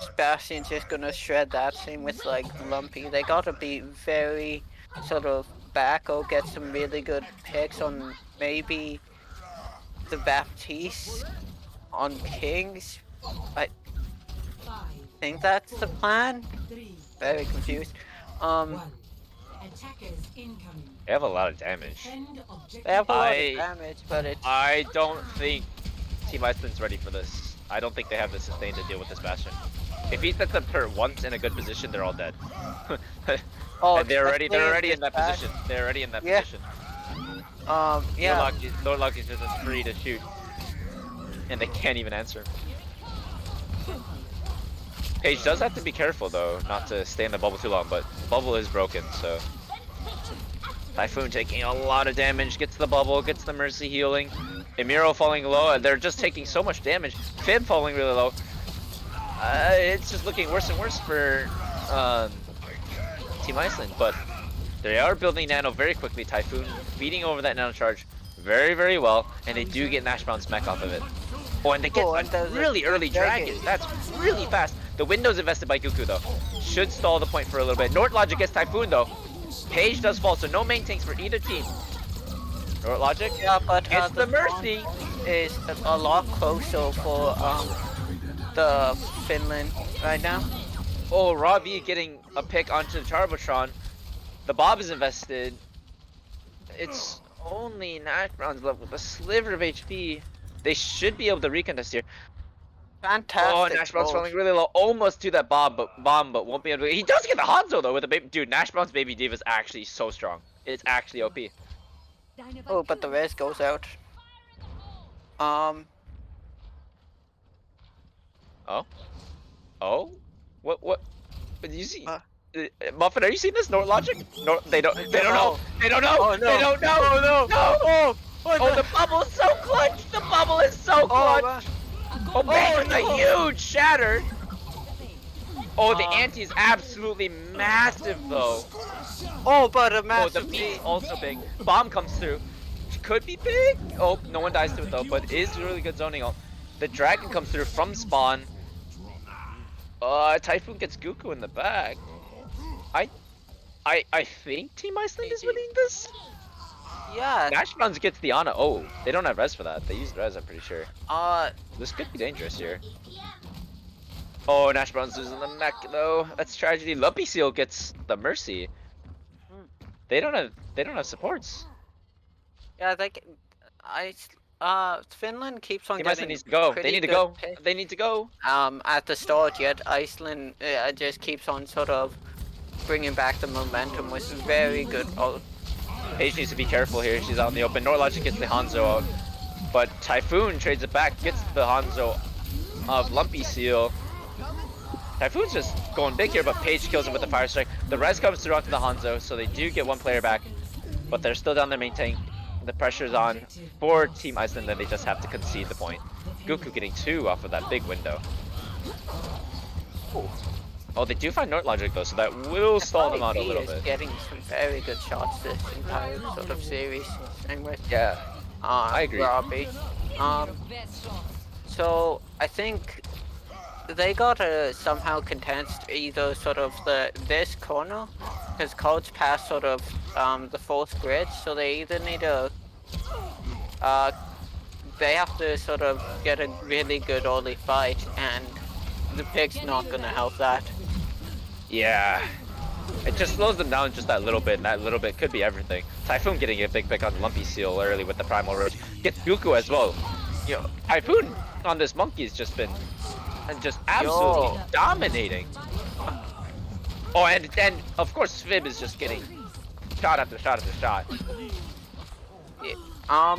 Speaker 2: Sebastian's just gonna shred that. Same with like Lumpy. They gotta be very sort of back or get some really good picks on maybe the Baptiste on Kings. I
Speaker 3: 5,
Speaker 2: think that's the plan.
Speaker 3: 3,
Speaker 2: Very confused.
Speaker 3: 1. Attackers incoming.
Speaker 1: they have a lot of damage.
Speaker 3: Defend objective.
Speaker 2: They have a lot
Speaker 1: I-
Speaker 2: of damage, but it's
Speaker 1: I don't think Team Iceland's ready for this. I don't think they have the sustain to deal with this bastion. If he sets up turret once in a good position, they're all dead.
Speaker 2: oh,
Speaker 1: And they're already
Speaker 2: especially
Speaker 1: in that
Speaker 2: this
Speaker 1: position. They're already in that
Speaker 2: Yeah.
Speaker 1: position.
Speaker 2: Yeah.
Speaker 1: Nordlock is just free to shoot, and they can't even answer. Page does have to be careful though, not to stay in the bubble too long. But the bubble is broken, so Typhoon taking a lot of damage, gets the bubble, gets the mercy healing. Emiro falling low, and they're just taking so much damage. Fib falling really low. It's just looking worse and worse for Team Iceland, but they are building nano very quickly. Typhoon beating over that nano charge very, very well, and they do get Nashbound's mech off of it. Oh, and they get
Speaker 2: and
Speaker 1: a really early dragon. That's really fast. The window's invested by Goku though. Should stall the point for a little bit. Nordlogic gets Typhoon though. Page does fall, so no main tanks for either team. Nordlogic
Speaker 2: Yeah, but
Speaker 1: gets the mercy.
Speaker 2: Is a lot closer for the Finland right now.
Speaker 1: Oh, Robbie getting a pick onto the Charbotron. The Bob is invested. It's only Nash Brown's left with a sliver of HP. They should be able to recontest here. Oh,
Speaker 2: Fantastic.
Speaker 1: Nashbrown's
Speaker 2: gold.
Speaker 1: falling really low, almost to that bomb, but won't be able to. He does get the Hanzo though with the baby. Dude, Nashbrown's baby diva is actually so strong. It's actually OP.
Speaker 2: Oh, but the res goes out.
Speaker 1: Oh, what? Did you see?
Speaker 2: Uh.
Speaker 1: Muffin, are you seeing this? Nort logic? No, they don't. They don't know.
Speaker 2: Oh.
Speaker 1: They don't know.
Speaker 2: Oh, no.
Speaker 1: They don't know.
Speaker 2: Oh no!
Speaker 1: No.
Speaker 2: Oh! What
Speaker 1: Oh, the bubble is so clutch. The bubble is so
Speaker 2: Oh,
Speaker 1: clutch.
Speaker 2: man.
Speaker 1: Oh, man, with
Speaker 2: no.
Speaker 1: a huge shatter. Oh, the ante is absolutely massive though.
Speaker 2: Oh, but a
Speaker 1: Oh, the
Speaker 2: massive
Speaker 1: beat
Speaker 2: beat.
Speaker 1: also big. Bomb comes through. Could be big. Oh, no one dies to it though, but is really good zoning ult. The dragon comes through from spawn. Typhoon gets Goku in the back. I think Team Iceland is winning this.
Speaker 2: Yeah.
Speaker 1: Nashbrown's gets the Ana. Oh, they don't have res for that. They used res, I'm pretty sure.
Speaker 2: Uh.
Speaker 1: This could be dangerous here. Oh, Nashbrown's losing the mech though. That's tragedy. Lumpy Seal gets the Mercy. They don't have supports.
Speaker 2: Yeah. Finland keeps on
Speaker 1: Team
Speaker 2: getting.
Speaker 1: Iceland needs to go. They
Speaker 2: pretty
Speaker 1: need to
Speaker 2: good
Speaker 1: go.
Speaker 2: pick.
Speaker 1: They need to go.
Speaker 2: At the start, yet Iceland just keeps on sort of bringing back the momentum with very good ult.
Speaker 1: Paige needs to be careful here. She's out in the open. Norlogic gets the Hanzo out. But Typhoon trades it back, gets the Hanzo of Lumpy Seal. Typhoon's just going big here, but Paige kills him with the Fire Strike. The res comes through onto the Hanzo, so they do get one player back. But they're still down their main tank. The pressure's on for Team Iceland, and they just have to concede the point. Goku getting 2 off of that big window. Oh, they do find Nort Logic though, so that will stall them out a little bit.
Speaker 2: Getting some very good shots this entire sort of series. Same with
Speaker 1: Yeah, I agree.
Speaker 2: Robbie. So I think they gotta somehow contest either sort of this corner, because Coach passed sort of the 4th grid, so they either need to they have to sort of get a really good early fight, and the pick's not gonna help that.
Speaker 1: Yeah. It just slows them down just that little bit, and that little bit could be everything. Typhoon getting a big pick on Lumpy Seal early with the Primal Rage. Gets Goku as well. Yo, Typhoon on this monkey has just been just absolutely dominating. Oh, and of course Svib is just getting shot after shot after shot.
Speaker 2: Yeah.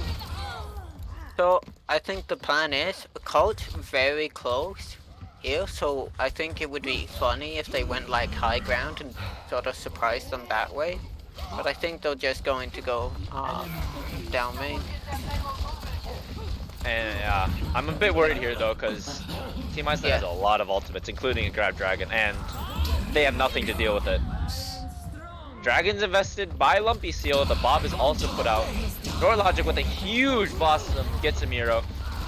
Speaker 2: So I think the plan is Coach very close here, so I think it would be funny if they went like high ground and sort of surprised them that way. But I think they're just going to go down main.
Speaker 1: And I'm a bit worried here though, because Team Iceland has a lot of ultimates, including a Grab Dragon, and they have nothing to deal with it. Dragon's invested by Lumpy Seal. The Bob is also put out. Norlogic with a huge Blossom gets a Miro,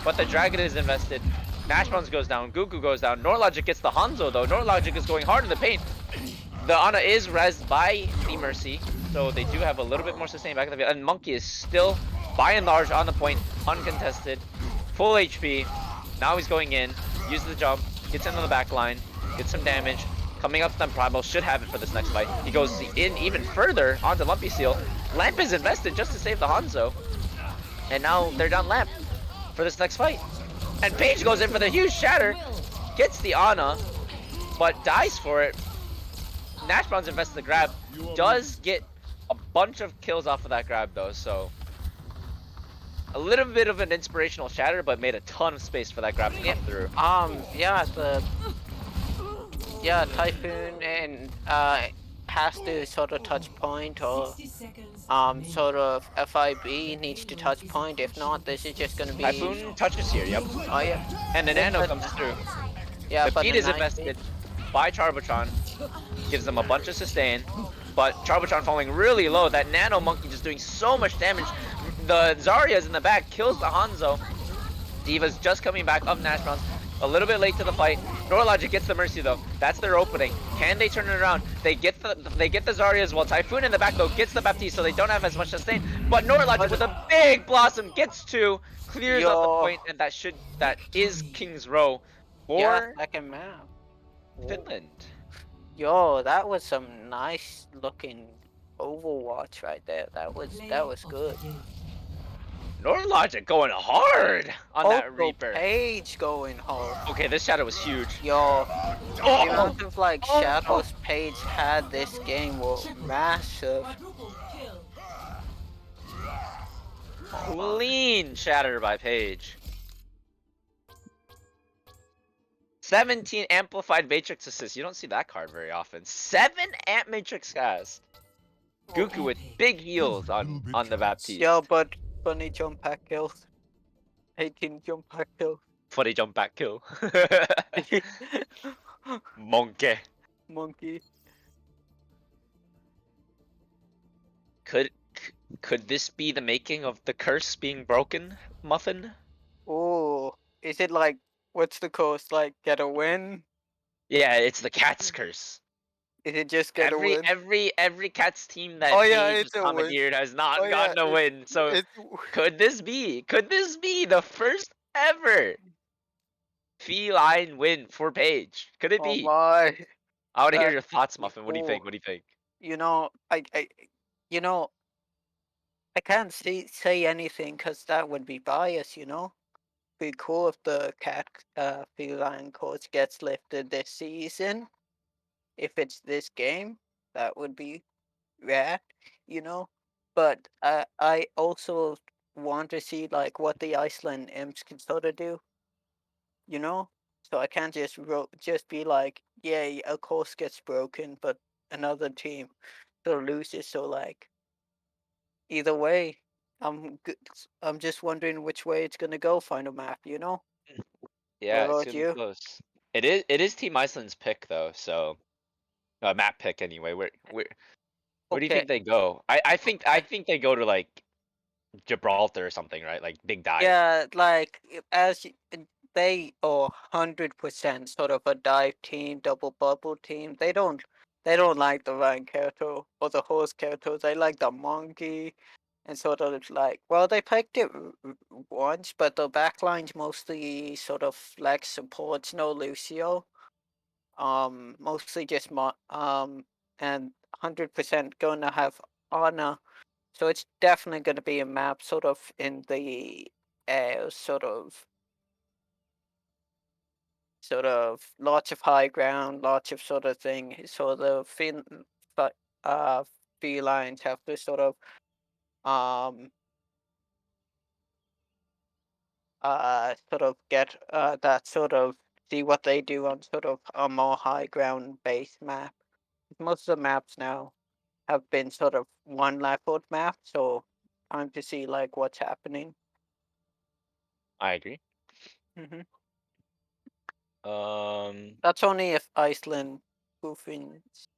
Speaker 1: but the Dragon is invested. Nashbrown's goes down, Goku goes down. Norlogic gets the Hanzo though. Norlogic is going hard in the paint. The Ana is rezzed by the Mercy, so they do have a little bit more sustain back in the field. And Monkey is still, by and large, on the point, uncontested, full HP. Now he's going in, uses the jump, gets into the back line, gets some damage. Coming up to them, Primal should have it for this next fight. He goes in even further onto Lumpy Seal. Lamp is invested just to save the Hanzo. And now they're down Lamp for this next fight. And Paige goes in for the huge shatter, gets the Ana, but dies for it. Nashbrown's invested the grab, does get a bunch of kills off of that grab though, so a little bit of an inspirational shatter, but made a ton of space for that grab to come through.
Speaker 2: Typhoon and has to sort of touch point, or sort of FIB needs to touch point. If not, this is just gonna be
Speaker 1: Typhoon touches here, yep.
Speaker 2: Oh yeah.
Speaker 1: And the Nano comes through.
Speaker 2: Yeah,
Speaker 1: The
Speaker 2: but
Speaker 1: beat is invested by Charbotron, gives them a bunch of sustain, but Charbotron falling really low. That Nano Monkey just doing so much damage. The Zarya's in the back, kills the Hanzo. Diva's just coming back up Nashbrown's. A little bit late to the fight. Norlogic gets the Mercy though. That's their opening. Can they turn it around? They get the Zarya as well. Typhoon in the back though gets the Baptiste, so they don't have as much sustain. But Norlogic with a big Blossom gets 2, clears up the point, and that is King's Row for
Speaker 2: second map.
Speaker 1: Finland.
Speaker 2: Yo, that was some nice looking Overwatch right there. That was good.
Speaker 1: Norlogic going hard on that
Speaker 2: Also,
Speaker 1: Reaper.
Speaker 2: Page going hard.
Speaker 1: Okay, this shadow was huge.
Speaker 2: Yo, the
Speaker 1: Oh!
Speaker 2: amount of like
Speaker 1: Oh!
Speaker 2: shadows Page had this game were
Speaker 3: Triple,
Speaker 2: massive.
Speaker 3: quadruple kill.
Speaker 2: Oh my.
Speaker 1: Clean shatter by Page. 17 amplified matrix assists. You don't see that card very often. 7 amp matrix cast. Goku with big heals on the Baptiste.
Speaker 2: Yo, but funny jump pack kills. 18 jump pack kills.
Speaker 1: Funny jump back kill. Monkey.
Speaker 2: Monkey.
Speaker 1: Could this be the making of the curse being broken, Muffin?
Speaker 2: Oh, is it like, what's the course? Like, get a win?
Speaker 1: Yeah, it's the cat's curse.
Speaker 2: Is it just get a win?
Speaker 1: Every cat's team that
Speaker 2: Oh yeah,
Speaker 1: Paige has
Speaker 2: it's a win.
Speaker 1: commandeered has not
Speaker 2: Oh yeah,
Speaker 1: gotten a win. So
Speaker 2: it's
Speaker 1: could this be the first ever feline win for Paige? Could it
Speaker 2: oh
Speaker 1: be?
Speaker 2: my.
Speaker 1: I want to hear
Speaker 2: That
Speaker 1: your thoughts,
Speaker 2: would be
Speaker 1: Muffin. What do you
Speaker 2: cool.
Speaker 1: think? What do you think?
Speaker 2: You know, you know, I can't say anything because that would be biased. You know, be cool if the cat feline course gets lifted this season. If it's this game, that would be rad. You know, but I also want to see like what the Iceland imps can sort of do. You know, so I can't just be like, yay, a course gets broken, but another team still loses. So like, either way, I'm just wondering which way it's gonna go. Final map, you know. What
Speaker 1: Yeah, it's
Speaker 2: about
Speaker 1: gonna be
Speaker 2: you?
Speaker 1: close. It is Team Iceland's pick though, so map pick anyway. Where do you
Speaker 2: Okay,
Speaker 1: think they go? I
Speaker 2: okay.
Speaker 1: think they go to like Gibraltar or something, right? Like big dive.
Speaker 2: Yeah, like they are 100% sort of a dive team, double bubble team. They don't like the Ryan Kerto or the horse Kerto. They like the monkey and sort of like, well, they picked it once, but the backline's mostly sort of flex supports, no Lucio. Mostly just and 100% going to have Ana. So it's definitely going to be a map sort of in the sort of lots of high ground, lots of sort of thing. So the but felines have to um sort of get that sort of see what they do on sort of a more high ground based map. Most of the maps now have been sort of one leveled map, so time to see like what's happening.
Speaker 1: I agree.
Speaker 2: hmm
Speaker 1: Um,
Speaker 2: That's only if Iceland Puffins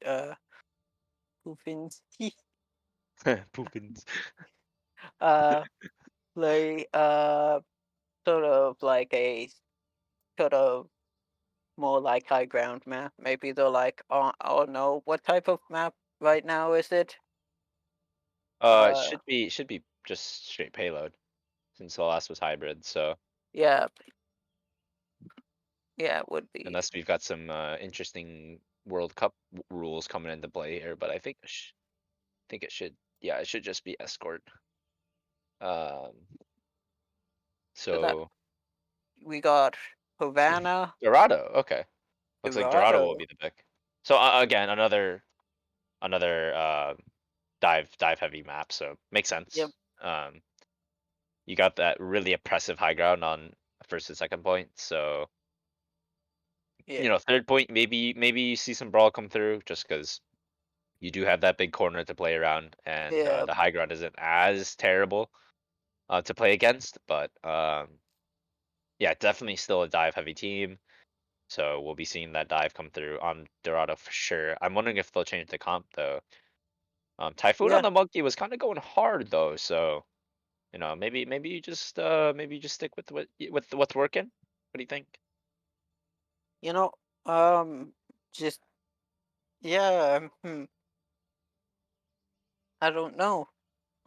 Speaker 1: Poopins.
Speaker 2: uh play sort of like a sort of more like high ground map. Maybe they're like, oh no, what type of map right now is it?
Speaker 1: It
Speaker 2: Uh
Speaker 1: should be just straight payload since the last was hybrid. So
Speaker 2: yeah, yeah, it would be.
Speaker 1: unless we've got some interesting World Cup rules coming into play here, but I think it should, yeah, it should just be escort. Um,
Speaker 2: So that
Speaker 1: so
Speaker 2: we got Havana,
Speaker 1: Dorado. Okay, looks like Dorado will
Speaker 2: Dorado.
Speaker 1: be the pick. So again, another dive heavy map. So makes
Speaker 2: Yep,
Speaker 1: sense. Um, you got that really oppressive high ground on first and second point. So
Speaker 2: yeah,
Speaker 1: third point, maybe you see some brawl come through just because you do have that big corner to play around, and
Speaker 2: yeah.
Speaker 1: the high ground isn't as terrible to play against. But yeah, definitely still a dive heavy team. So we'll be seeing that dive come through on Dorado for sure. I'm wondering if they'll change the comp though. Typhoon on
Speaker 2: Yeah,
Speaker 1: the monkey was kind of going hard though, so maybe you just stick with with what's working. What do you think?
Speaker 2: you know, um, just yeah. I don't know,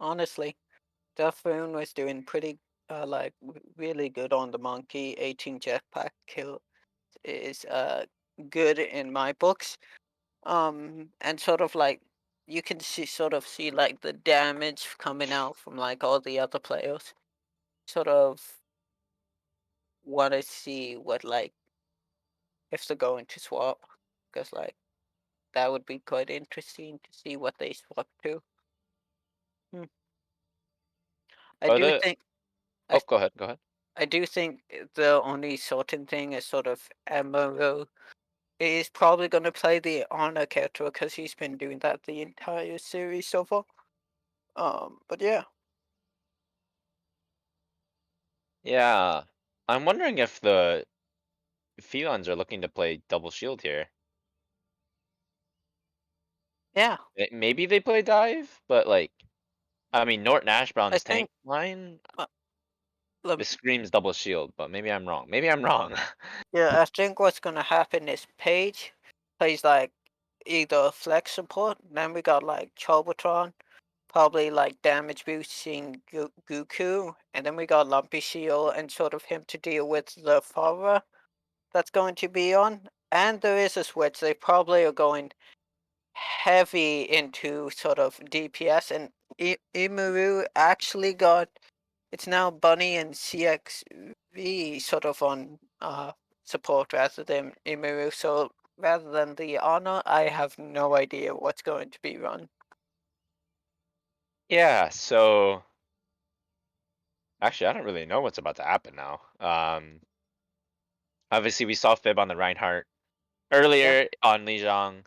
Speaker 2: honestly. Duffun was doing pretty, like really good on the monkey. 18 jetpack kill is good in my books. And sort of like you can see like the damage coming out from like all the other players. sort of want to see what like if they're going to swap, because like that would be quite interesting to see what they swap to. Hmm. I
Speaker 1: Are
Speaker 2: do
Speaker 1: the
Speaker 2: think I
Speaker 1: Oh, go ahead, go ahead.
Speaker 2: I do think the only sorting thing is sort of MMO. He's probably going to play the Honor character because he's been doing that the entire series so far. But yeah.
Speaker 1: Yeah. I'm wondering if the Felons are looking to play double shield here.
Speaker 2: Yeah,
Speaker 1: Maybe they play dive, but like, I mean, Norton
Speaker 2: I
Speaker 1: Ashbrown's tank
Speaker 2: think.
Speaker 1: line,
Speaker 2: Uh, lem-
Speaker 1: this screams double shield, but maybe I'm wrong. Maybe I'm wrong.
Speaker 2: yeah, I think what's gonna happen is Paige plays like either flex support, then we got like Chobotron, probably like damage boosting Goku, and then we got Lumpy Shield and sort of him to deal with the Fara that's going to be on. And there is a switch. They probably are going heavy into sort of DPS, and Imuru actually got it's now Bunny and CXV sort of on support rather than Imuru. So rather than the Honor, I have no idea what's going to be run.
Speaker 1: Yeah, so actually I don't really know what's about to happen now. Obviously we saw Fib on the Reinhardt
Speaker 2: Yeah.
Speaker 1: earlier on Lijiang.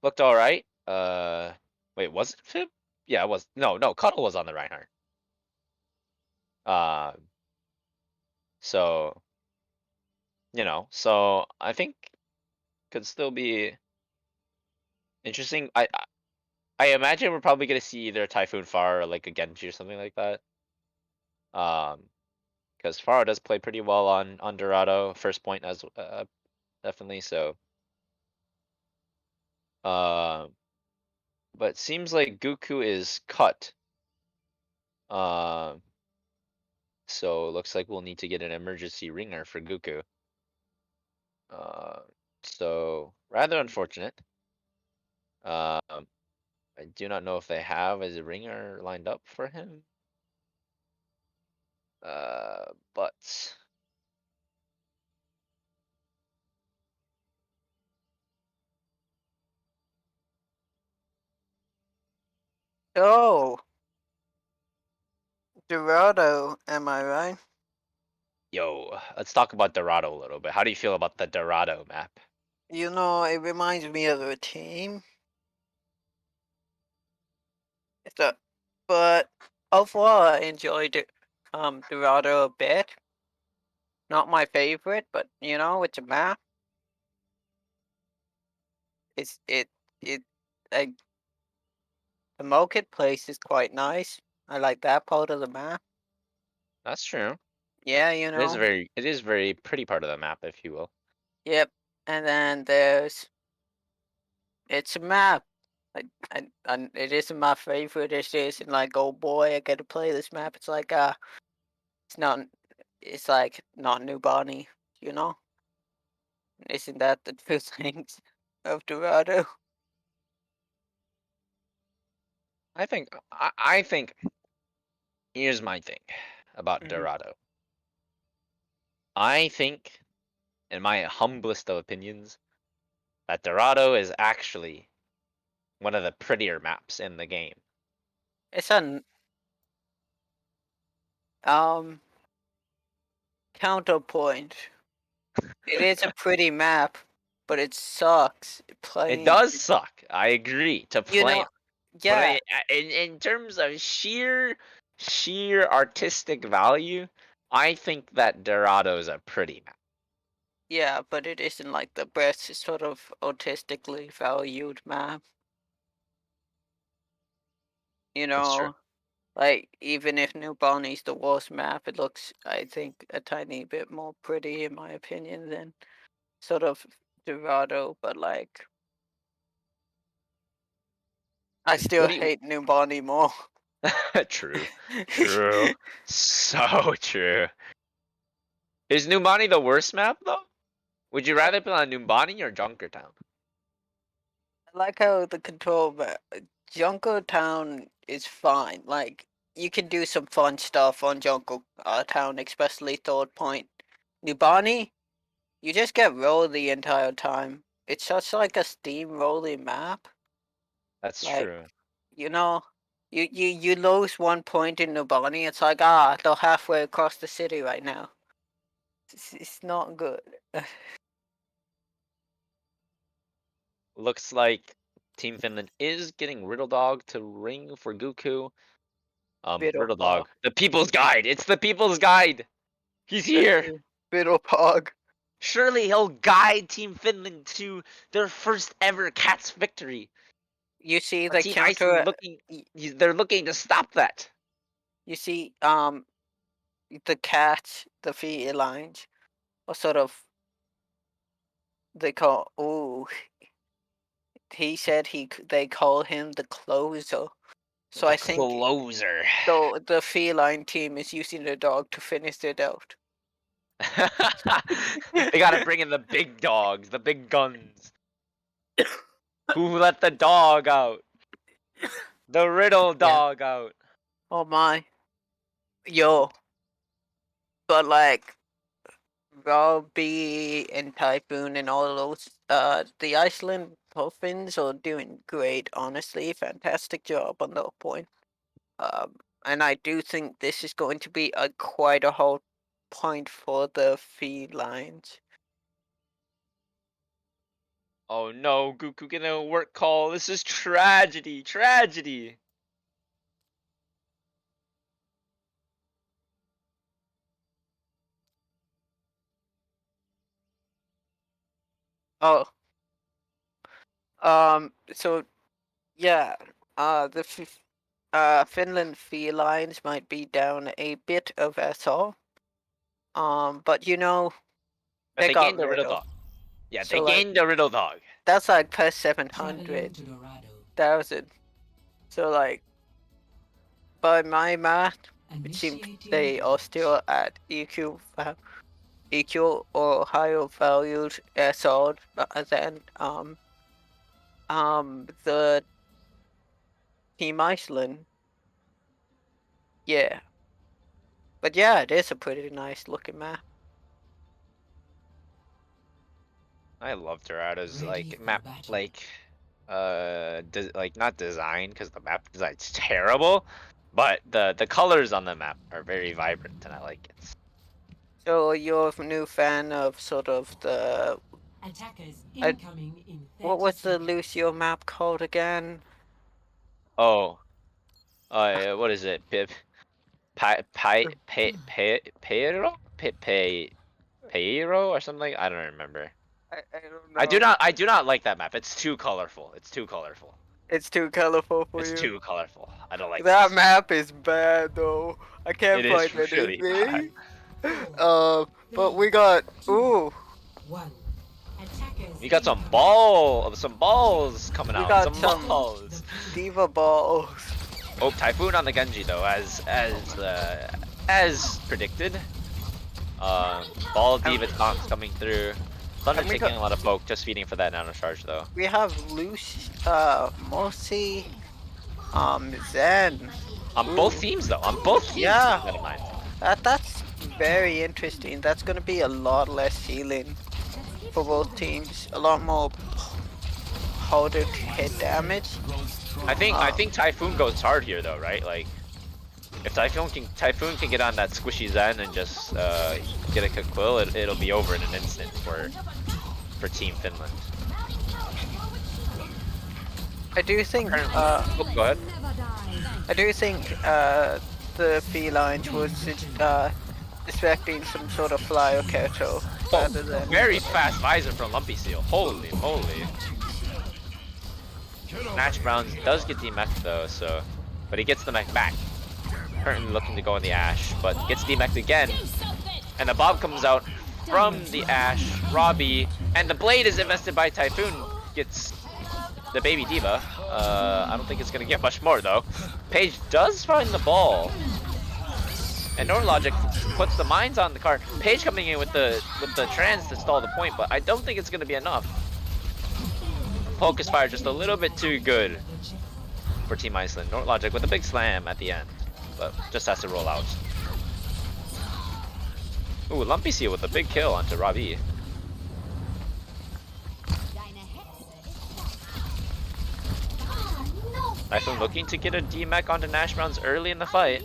Speaker 1: Looked all right. Wait, was it Fib? Yeah, it was. No, Cuddle was on the Reinhardt. Uh, so so I think could still be interesting. I imagine we're probably gonna see either Typhoon Far or like a Genji or something like that. Because Far does play pretty well on Dorado first point as definitely so. Um, but seems like Goku is cut. Um, so it looks like we'll need to get an emergency ringer for Goku. Uh, so rather unfortunate. Um, I do not know if they have as a ringer lined up for him. But
Speaker 2: Oh, Dorado, am I right?
Speaker 1: yo, let's talk about Dorado a little bit. How do you feel about the Dorado map?
Speaker 2: You know, it reminds me of a team. It's a, but overall, I enjoyed it. Dorado a bit. Not my favorite, but you know, it's a map. It's it. I, the marketplace is quite nice. I like that part of the map.
Speaker 1: That's true.
Speaker 2: Yeah, you know.
Speaker 1: It is very pretty part of the map, if you will.
Speaker 2: Yep. And then there's it's a map. And it isn't my favorite. It isn't like, oh boy, I get to play this map. It's like it's not. It's like not New Bonnie. You know. Isn't that the two things of Dorado?
Speaker 1: I think here's my thing about
Speaker 2: Mhm.
Speaker 1: Dorado. I think, in my humblest of opinions, that Dorado is actually one of the prettier maps in the game.
Speaker 2: It's an um counterpoint. It is a pretty map, but it sucks
Speaker 1: It
Speaker 2: playing.
Speaker 1: does suck. I agree to
Speaker 2: You
Speaker 1: play
Speaker 2: know,
Speaker 1: on, but
Speaker 2: yeah,
Speaker 1: in terms of sheer artistic value, I think that Dorado is a pretty map.
Speaker 2: yeah, but it isn't like the best sort of artistically valued map. You
Speaker 1: That's true.
Speaker 2: know, like even if New Bonnie's the worst map, it looks, I think, a tiny bit more pretty in my opinion than sort of Dorado. But like, I still
Speaker 1: What do you?
Speaker 2: hate New Bonnie more.
Speaker 1: True, true, so true. Is Numbani the worst map though? Would you rather play on Numbani or Junkertown?
Speaker 2: I like how the control map, Junker Town is fine. Like you can do some fun stuff on Jungle Town, especially third point. Nubani, you just get rolled the entire time. It's just like a steamrolling map.
Speaker 1: That's
Speaker 2: Like,
Speaker 1: true.
Speaker 2: you know, you lose 1 point in Nubani, it's like, they're halfway across the city right now. It's not good.
Speaker 1: Looks like Team Finland is getting Riddle Dog to ring for Goku. Riddle
Speaker 2: Fiddlepog.
Speaker 1: Dog, the People's Guide. It's the People's Guide. He's here.
Speaker 2: Fiddlepog.
Speaker 1: Surely he'll guide Team Finland to their first ever Cats victory.
Speaker 2: You see
Speaker 1: Or
Speaker 2: the
Speaker 1: Team
Speaker 2: counter.
Speaker 1: Iceland they're looking to stop that.
Speaker 2: You see, the cats, the felines, are sort of. They call. Ooh, he said they call him the closer. So
Speaker 1: The
Speaker 2: I think
Speaker 1: closer.
Speaker 2: the feline team is using the dog to finish it out.
Speaker 1: They gotta bring in the big dogs, the big guns. Who let the dog out? The Riddle Dog out.
Speaker 2: Oh my. Yo. But like Robbie and Typhoon and all those the Iceland Dolphins are doing great, honestly. Fantastic job on that point. And I do think this is going to be quite a whole point for the felines.
Speaker 1: Oh no, Goku getting a work call. This is tragedy, tragedy.
Speaker 2: Oh. So yeah, the Finland felines might be down a bit of SR. But you know,
Speaker 1: But they
Speaker 2: got
Speaker 1: gained the Riddle
Speaker 2: Riddle.
Speaker 1: Dog. Yeah,
Speaker 2: So,
Speaker 1: they
Speaker 2: like,
Speaker 1: gained the Riddle Dog.
Speaker 2: that's like plus
Speaker 3: Traveling
Speaker 2: 700,000.
Speaker 3: to Dorado.
Speaker 2: So like, by my math, it seems
Speaker 3: Initiating
Speaker 2: they are
Speaker 3: launch.
Speaker 2: still at equal or higher values SR than the Team Iceland. Yeah. But yeah, it is a pretty nice looking map.
Speaker 1: I love Dorada's
Speaker 3: Ready
Speaker 1: like
Speaker 3: for
Speaker 1: map,
Speaker 3: battle.
Speaker 1: like like not design because the map design's terrible, but the colors on the map are very vibrant and I like it.
Speaker 2: So you're a new fan of sort of the
Speaker 3: Attackers
Speaker 2: I-
Speaker 3: incoming in 30
Speaker 2: what was the
Speaker 3: seconds.
Speaker 2: Lucio map called again?
Speaker 1: Oh, what is it? Pip, Peiro, Peiro or something? I don't remember.
Speaker 2: I don't know.
Speaker 1: I do not like that map. It's too colorful. It's too colorful.
Speaker 2: It's too colorful for
Speaker 1: It's
Speaker 2: you.
Speaker 1: too colorful. I don't like
Speaker 2: That
Speaker 1: this.
Speaker 2: map is bad though. I can't
Speaker 1: It is
Speaker 2: find
Speaker 1: really
Speaker 2: anything.
Speaker 3: Four,
Speaker 2: But we got
Speaker 3: two,
Speaker 2: 1.
Speaker 3: Attackers
Speaker 1: We got some
Speaker 3: incoming.
Speaker 1: balls coming
Speaker 2: We
Speaker 1: out.
Speaker 2: got
Speaker 1: Some
Speaker 2: some-
Speaker 1: balls.
Speaker 2: Diva balls.
Speaker 1: Oh, Typhoon on the Genji though, as predicted. Ball Diva taunts coming through. Thunder
Speaker 2: And we
Speaker 1: taking
Speaker 2: got-
Speaker 1: a lot of poke, just feeding for that nano charge though.
Speaker 2: We have Mossy, Zen.
Speaker 1: On both teams though, on both teams.
Speaker 2: Yeah.
Speaker 1: Never mind.
Speaker 2: That's very interesting. That's gonna be a lot less healing for both teams. A lot more harder to hit damage.
Speaker 1: I think Typhoon goes hard here though, right? Like, if Typhoon can get on that squishy Zen and just get a quick quill, it'll be over in an instant for Team Finland.
Speaker 2: I do think
Speaker 1: Oh, go ahead.
Speaker 2: I do think the felines was expecting some sort of flyer catcher rather than
Speaker 1: Very fast visor from Lumpy Seal. Holy moly. Match Browns does get the mech though, but he gets the mech back. Currently looking to go in the Ash, but gets the mech again. And the Bob comes out from the Ash, Robbie, and the blade is invested by Typhoon. Gets the baby Diva. I don't think it's gonna get much more though. Paige does find the ball. And Logic puts the mines on the card. Paige coming in with the trans to stall the point, but I don't think it's gonna be enough. Focus fire just a little bit too good for Team Iceland. Logic with a big slam at the end. but just has to roll out. Ooh, Lumpy Seal with a big kill onto Robbie. Typhoon looking to get a D-Mech onto Nash Browns early in the fight,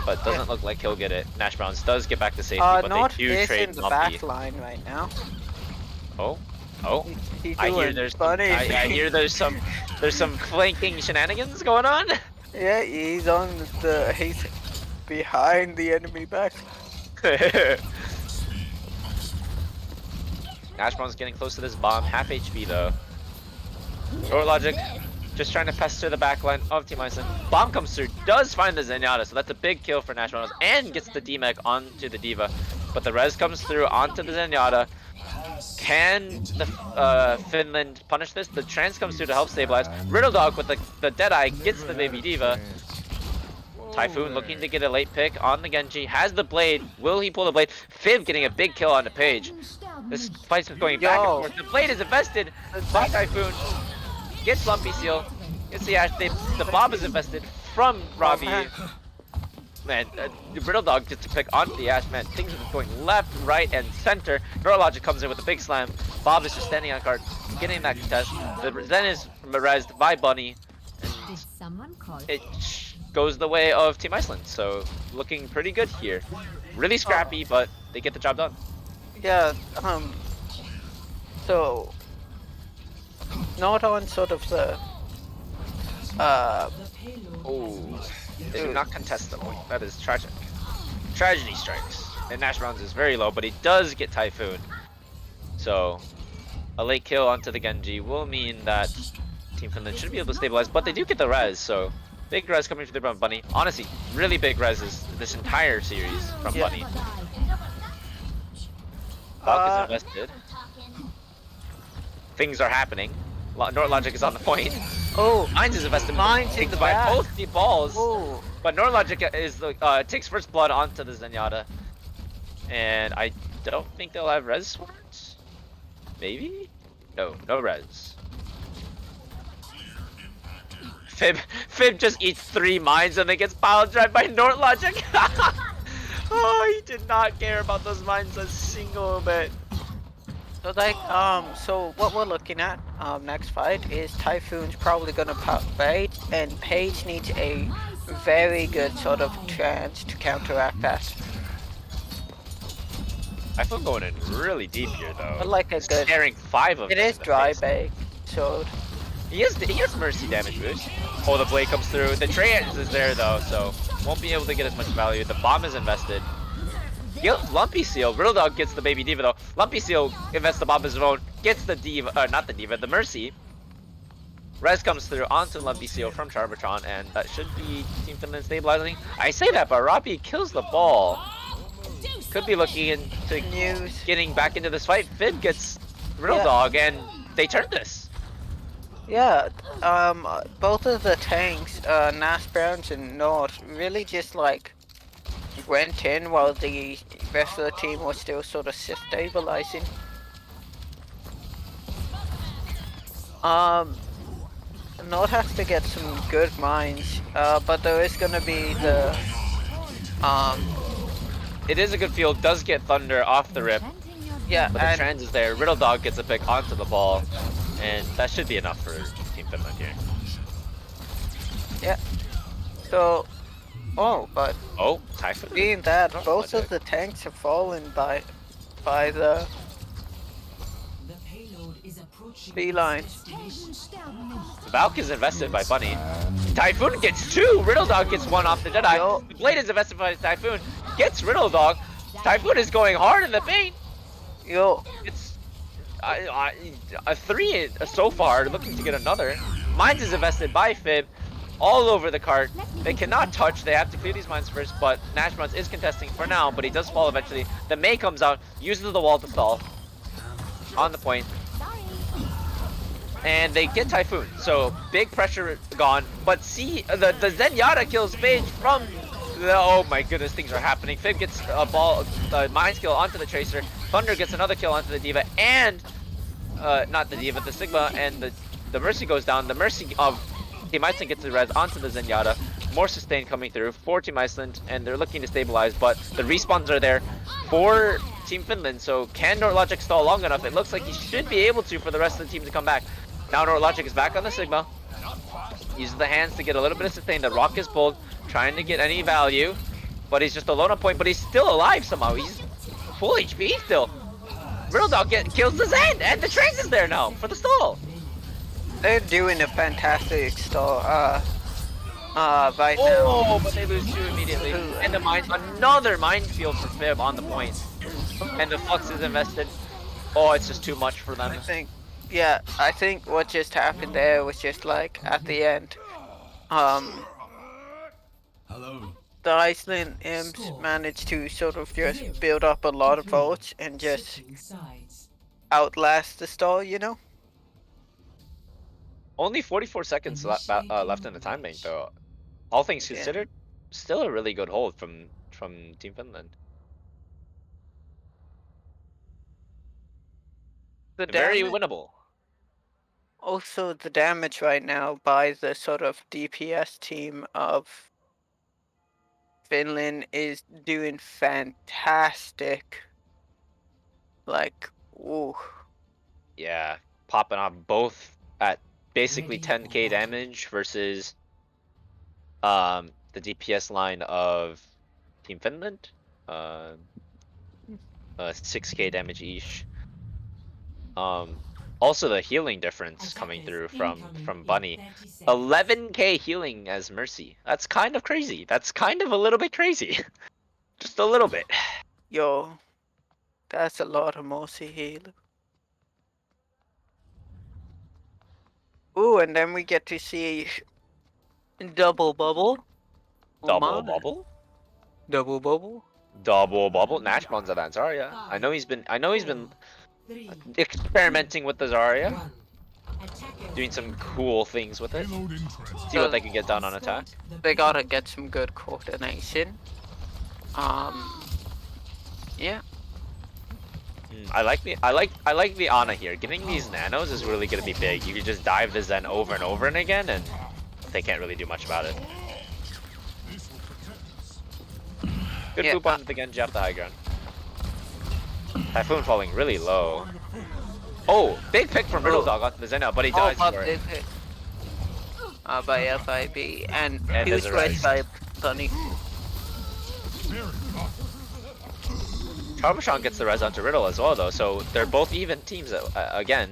Speaker 1: but doesn't look like he'll get it. Nash Browns does get back to safety, but
Speaker 2: Not
Speaker 1: they do
Speaker 2: is
Speaker 1: trade
Speaker 2: in the
Speaker 1: Lumpy.
Speaker 2: back line right now.
Speaker 1: Oh,
Speaker 2: He's
Speaker 1: I hear
Speaker 2: doing
Speaker 1: there's
Speaker 2: funny
Speaker 1: I hear there's some flanking shenanigans going on.
Speaker 2: Yeah, he's behind the enemy back.
Speaker 1: Nash Browns getting close to this bomb, half HP though. Short logic, just trying to pester the backline of Team Iceland. Bomb comes through, does find the Zenyatta, so that's a big kill for Nash Browns, and gets the D-Mech onto the D.Va. But the res comes through onto the Zenyatta. Can the Finland punish this? The trans comes through to help stabilize. Riddle Dog with the Deadeye gets the baby D.Va. Typhoon looking to get a late pick on the Genji. Has the blade. Will he pull the blade? Fib getting a big kill on the Page. This fight's going back and forth. The blade is invested by Typhoon. Gets Lumpy Seal. Gets the Ash. The bomb is invested from Robbie. Man, Riddle Dog gets to pick onto the Ash. Man, things are going left, right, and center. Neurologic comes in with a big slam. Bob is just standing on card, getting that contest. The Zen is rezzed by Bunny.
Speaker 3: Did someone call?
Speaker 1: It goes the way of Team Iceland, so looking pretty good here. Really scrappy, but they get the job done.
Speaker 2: Yeah, so not on sort of the
Speaker 3: The payload
Speaker 1: Oh, they do not contest the point. That is tragic. Tragedy strikes. And Nash Browns is very low, but he does get Typhoon. So a late kill onto the Genji will mean that Team Finland should be able to stabilize, but they do get the res, so big res coming from Bunny. Honestly, really big reses this entire series from
Speaker 2: Yeah.
Speaker 1: Bunny. Falk is invested. Things are happening. Nord Logic is on the point.
Speaker 2: Oh,
Speaker 1: Mines is invested.
Speaker 2: Mines in
Speaker 1: Takes
Speaker 2: the
Speaker 1: by
Speaker 2: back.
Speaker 1: both the balls.
Speaker 2: oh,
Speaker 1: But Nord Logic is takes first blood onto the Zenyatta. And I don't think they'll have res swords. Maybe? No, no res. Fib just eats 3 mines and then gets pile drive by Nord Logic. Oh, he did not care about those mines a single bit.
Speaker 2: so like so what we're looking at next fight is Typhoon's probably gonna pop Page, and Page needs a very good sort of trance to counteract that.
Speaker 1: I feel going in really deep here though.
Speaker 2: But like a good,
Speaker 1: Staring 5 of
Speaker 2: it
Speaker 1: them
Speaker 2: is
Speaker 1: in the
Speaker 2: dry
Speaker 1: face.
Speaker 2: bake, so
Speaker 1: He has mercy damage boost. Oh, the blade comes through. The trans is there though, so won't be able to get as much value. The bomb is invested. Lumpy Seal. Riddle Dog gets the baby D.Va though. Lumpy Seal invests the bomb as his own. Gets the D.Va, not the D.Va, the Mercy. Res comes through onto Lumpy Seal from Charbatron, and that should be Team Finland stabilizing. I say that, but Robbie kills the ball. Could be looking into
Speaker 2: news.
Speaker 1: getting back into this fight. Fib gets Riddle
Speaker 2: Yeah.
Speaker 1: Dog, and they turn this.
Speaker 2: Yeah, both of the tanks, Nash Browns and Nord, really just like went in while the rest of the team was still sort of stabilizing. Nord has to get some good mines, but there is gonna be the
Speaker 1: It is a good field. Does get Thunder off the rip,
Speaker 2: yeah,
Speaker 1: but the
Speaker 2: and
Speaker 1: trans is there. Riddle Dog gets a pick onto the ball, and that should be enough for Team Finland here.
Speaker 2: yeah. So, but
Speaker 1: Oh, Typhoon.
Speaker 2: being that
Speaker 1: Nord
Speaker 2: both
Speaker 1: Logic.
Speaker 2: of the tanks have fallen by the
Speaker 3: The payload is approaching
Speaker 2: beeline.
Speaker 1: Valk is invested by Bunny. Typhoon gets 2. Riddle Dog gets 1 off the Deadeye.
Speaker 2: Yo.
Speaker 1: The blade is invested by Typhoon. Gets Riddle Dog. Typhoon is going hard in the paint.
Speaker 2: Yo,
Speaker 1: It's a 3 so far, looking to get another. Mines is invested by Fib. All over the cart. They cannot touch. They have to clear these mines first, but Nash Browns is contesting for now, but he does fall eventually. The May comes out, uses the wall to stall. On the point. And they get Typhoon, so big pressure gone. But see, the Zenyatta kills Page from the, oh my goodness, things are happening. Fib gets a ball, mine skill onto the Tracer. Thunder gets another kill onto the D.Va, and not the D.Va, the Sigma, and the Mercy goes down. The Mercy of Team Iceland gets the res onto the Zenyatta. more sustain coming through for Team Iceland, and they're looking to stabilize, but the respawns are there for Team Finland, so can NortLogic stall long enough? It looks like he should be able to for the rest of the team to come back. Now NortLogic is back on the Sigma. Uses the hands to get a little bit of sustain. The rock is pulled, trying to get any value, but he's just alone on point, but he's still alive somehow. He's full HP still. Riddle Dog kills the Zen, and the Trace is there now for the stall.
Speaker 2: They're doing a fantastic stall. Right now.
Speaker 1: Oh, but they lose 2 immediately. And another minefield for Fib on the point. And the Flux is invested. Oh, it's just too much for them.
Speaker 2: I think what just happened there was just like at the end. The Iceland imps managed to sort of just build up a lot of votes and just outlast the stall, you know?
Speaker 1: Only 44 seconds left in the time bank, though. All things considered, still a really good hold from Team Finland. Very winnable.
Speaker 2: Also, the damage right now by the sort of DPS team of Finland is doing fantastic. Like, ooh.
Speaker 1: Yeah, popping off both at basically 10k damage versus the DPS line of Team Finland. 6k damage each. Also the healing difference coming through from Bunny. 11k healing as Mercy. That's kind of crazy. That's kind of a little bit crazy. Just a little bit.
Speaker 2: Yo, that's a lot of Mercy heal. Ooh, and then we get to see double bubble.
Speaker 1: Double bubble?
Speaker 2: Double bubble?
Speaker 1: Double bubble? Nashmon's at that Zarya. I know he's been experimenting with the Zarya. Doing some cool things with it. See what they can get done on attack.
Speaker 2: They gotta get some good coordination. Yeah.
Speaker 1: I like the Ana here. Getting these nanos is really gonna be big. You can just dive the Zen over and over and again, and they can't really do much about it. Good poop on the Genji off the high ground. Typhoon falling really low. Oh, big pick from Riddle Dog onto the Zen now, but he dies for it.
Speaker 2: By FIB, and he
Speaker 1: there's
Speaker 2: was
Speaker 1: a
Speaker 2: crushed
Speaker 1: res.
Speaker 2: by Bunny.
Speaker 1: Charbashon gets the res onto Riddle as well, though, so they're both even teams again.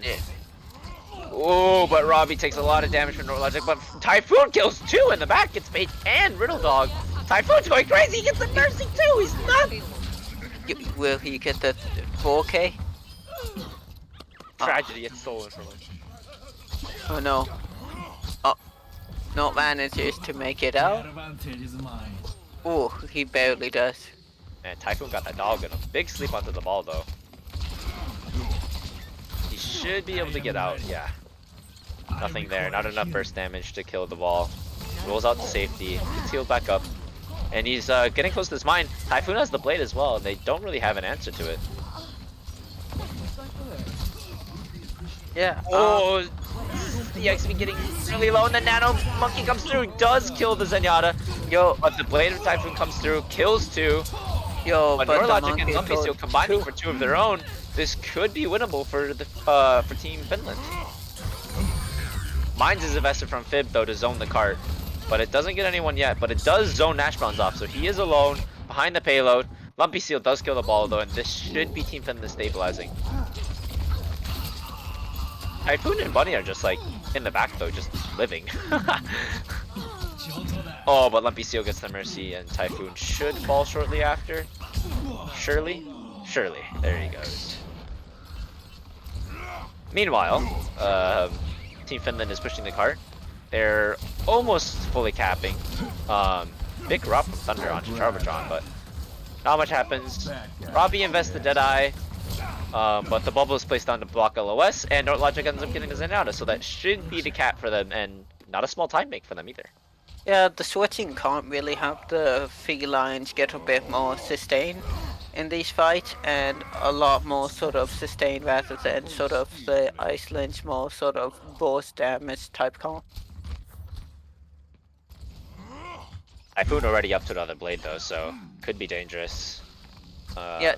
Speaker 1: Oh, but Robbie takes a lot of damage from NortLogic, but Typhoon kills 2 in the back, gets Mage and Riddle Dog. Typhoon's going crazy, he gets the Mercy too, he's done!
Speaker 2: Will he get the 4K?
Speaker 1: Tragedy, it's stolen from him.
Speaker 2: Oh no. Oh, not manages to make it out. Oh, he barely does.
Speaker 1: Man, Typhoon got that dog in him. Big sleep onto the ball, though. He should be able to get out, yeah. Nothing there, not enough burst damage to kill the ball. Rolls out to safety, gets healed back up. And he's getting close to his mine. Typhoon has the blade as well, and they don't really have an answer to it.
Speaker 2: Yeah.
Speaker 1: Oh, the XP getting really low, and the Nano Monkey comes through, does kill the Zenyatta. Yo, but the blade of Typhoon comes through, kills 2.
Speaker 2: Yo,
Speaker 1: But NortLogic and Lumpy still combining for 2 of their own. This could be winnable for the for Team Finland. Mines is invested from Fib though to zone the cart, but it doesn't get anyone yet. But it does zone Nashbronze off, so he is alone behind the payload. Lumpy Seal does kill the ball though, and this should be Team Finland stabilizing. Typhoon and Bunny are just like in the back though, just living. Oh, but Lumpy Seal gets the Mercy, and Typhoon should fall shortly after. Surely? Surely. There he goes. Meanwhile, Team Finland is pushing the cart. They're almost fully capping. Big rough from Thunder onto Charbashon, but not much happens. Robbie invests the Deadeye, but the bubble is placed on to block LOS, and NortLogic ends up getting the Zenyatta, so that should be the cap for them, and not a small time make for them either.
Speaker 2: Yeah, the switching can't really help the felines get a bit more sustain in these fights, and a lot more sort of sustain rather than sort of the Iceland's more sort of burst damage type comp.
Speaker 1: Typhoon already up to another blade though, so could be dangerous.
Speaker 2: Yeah.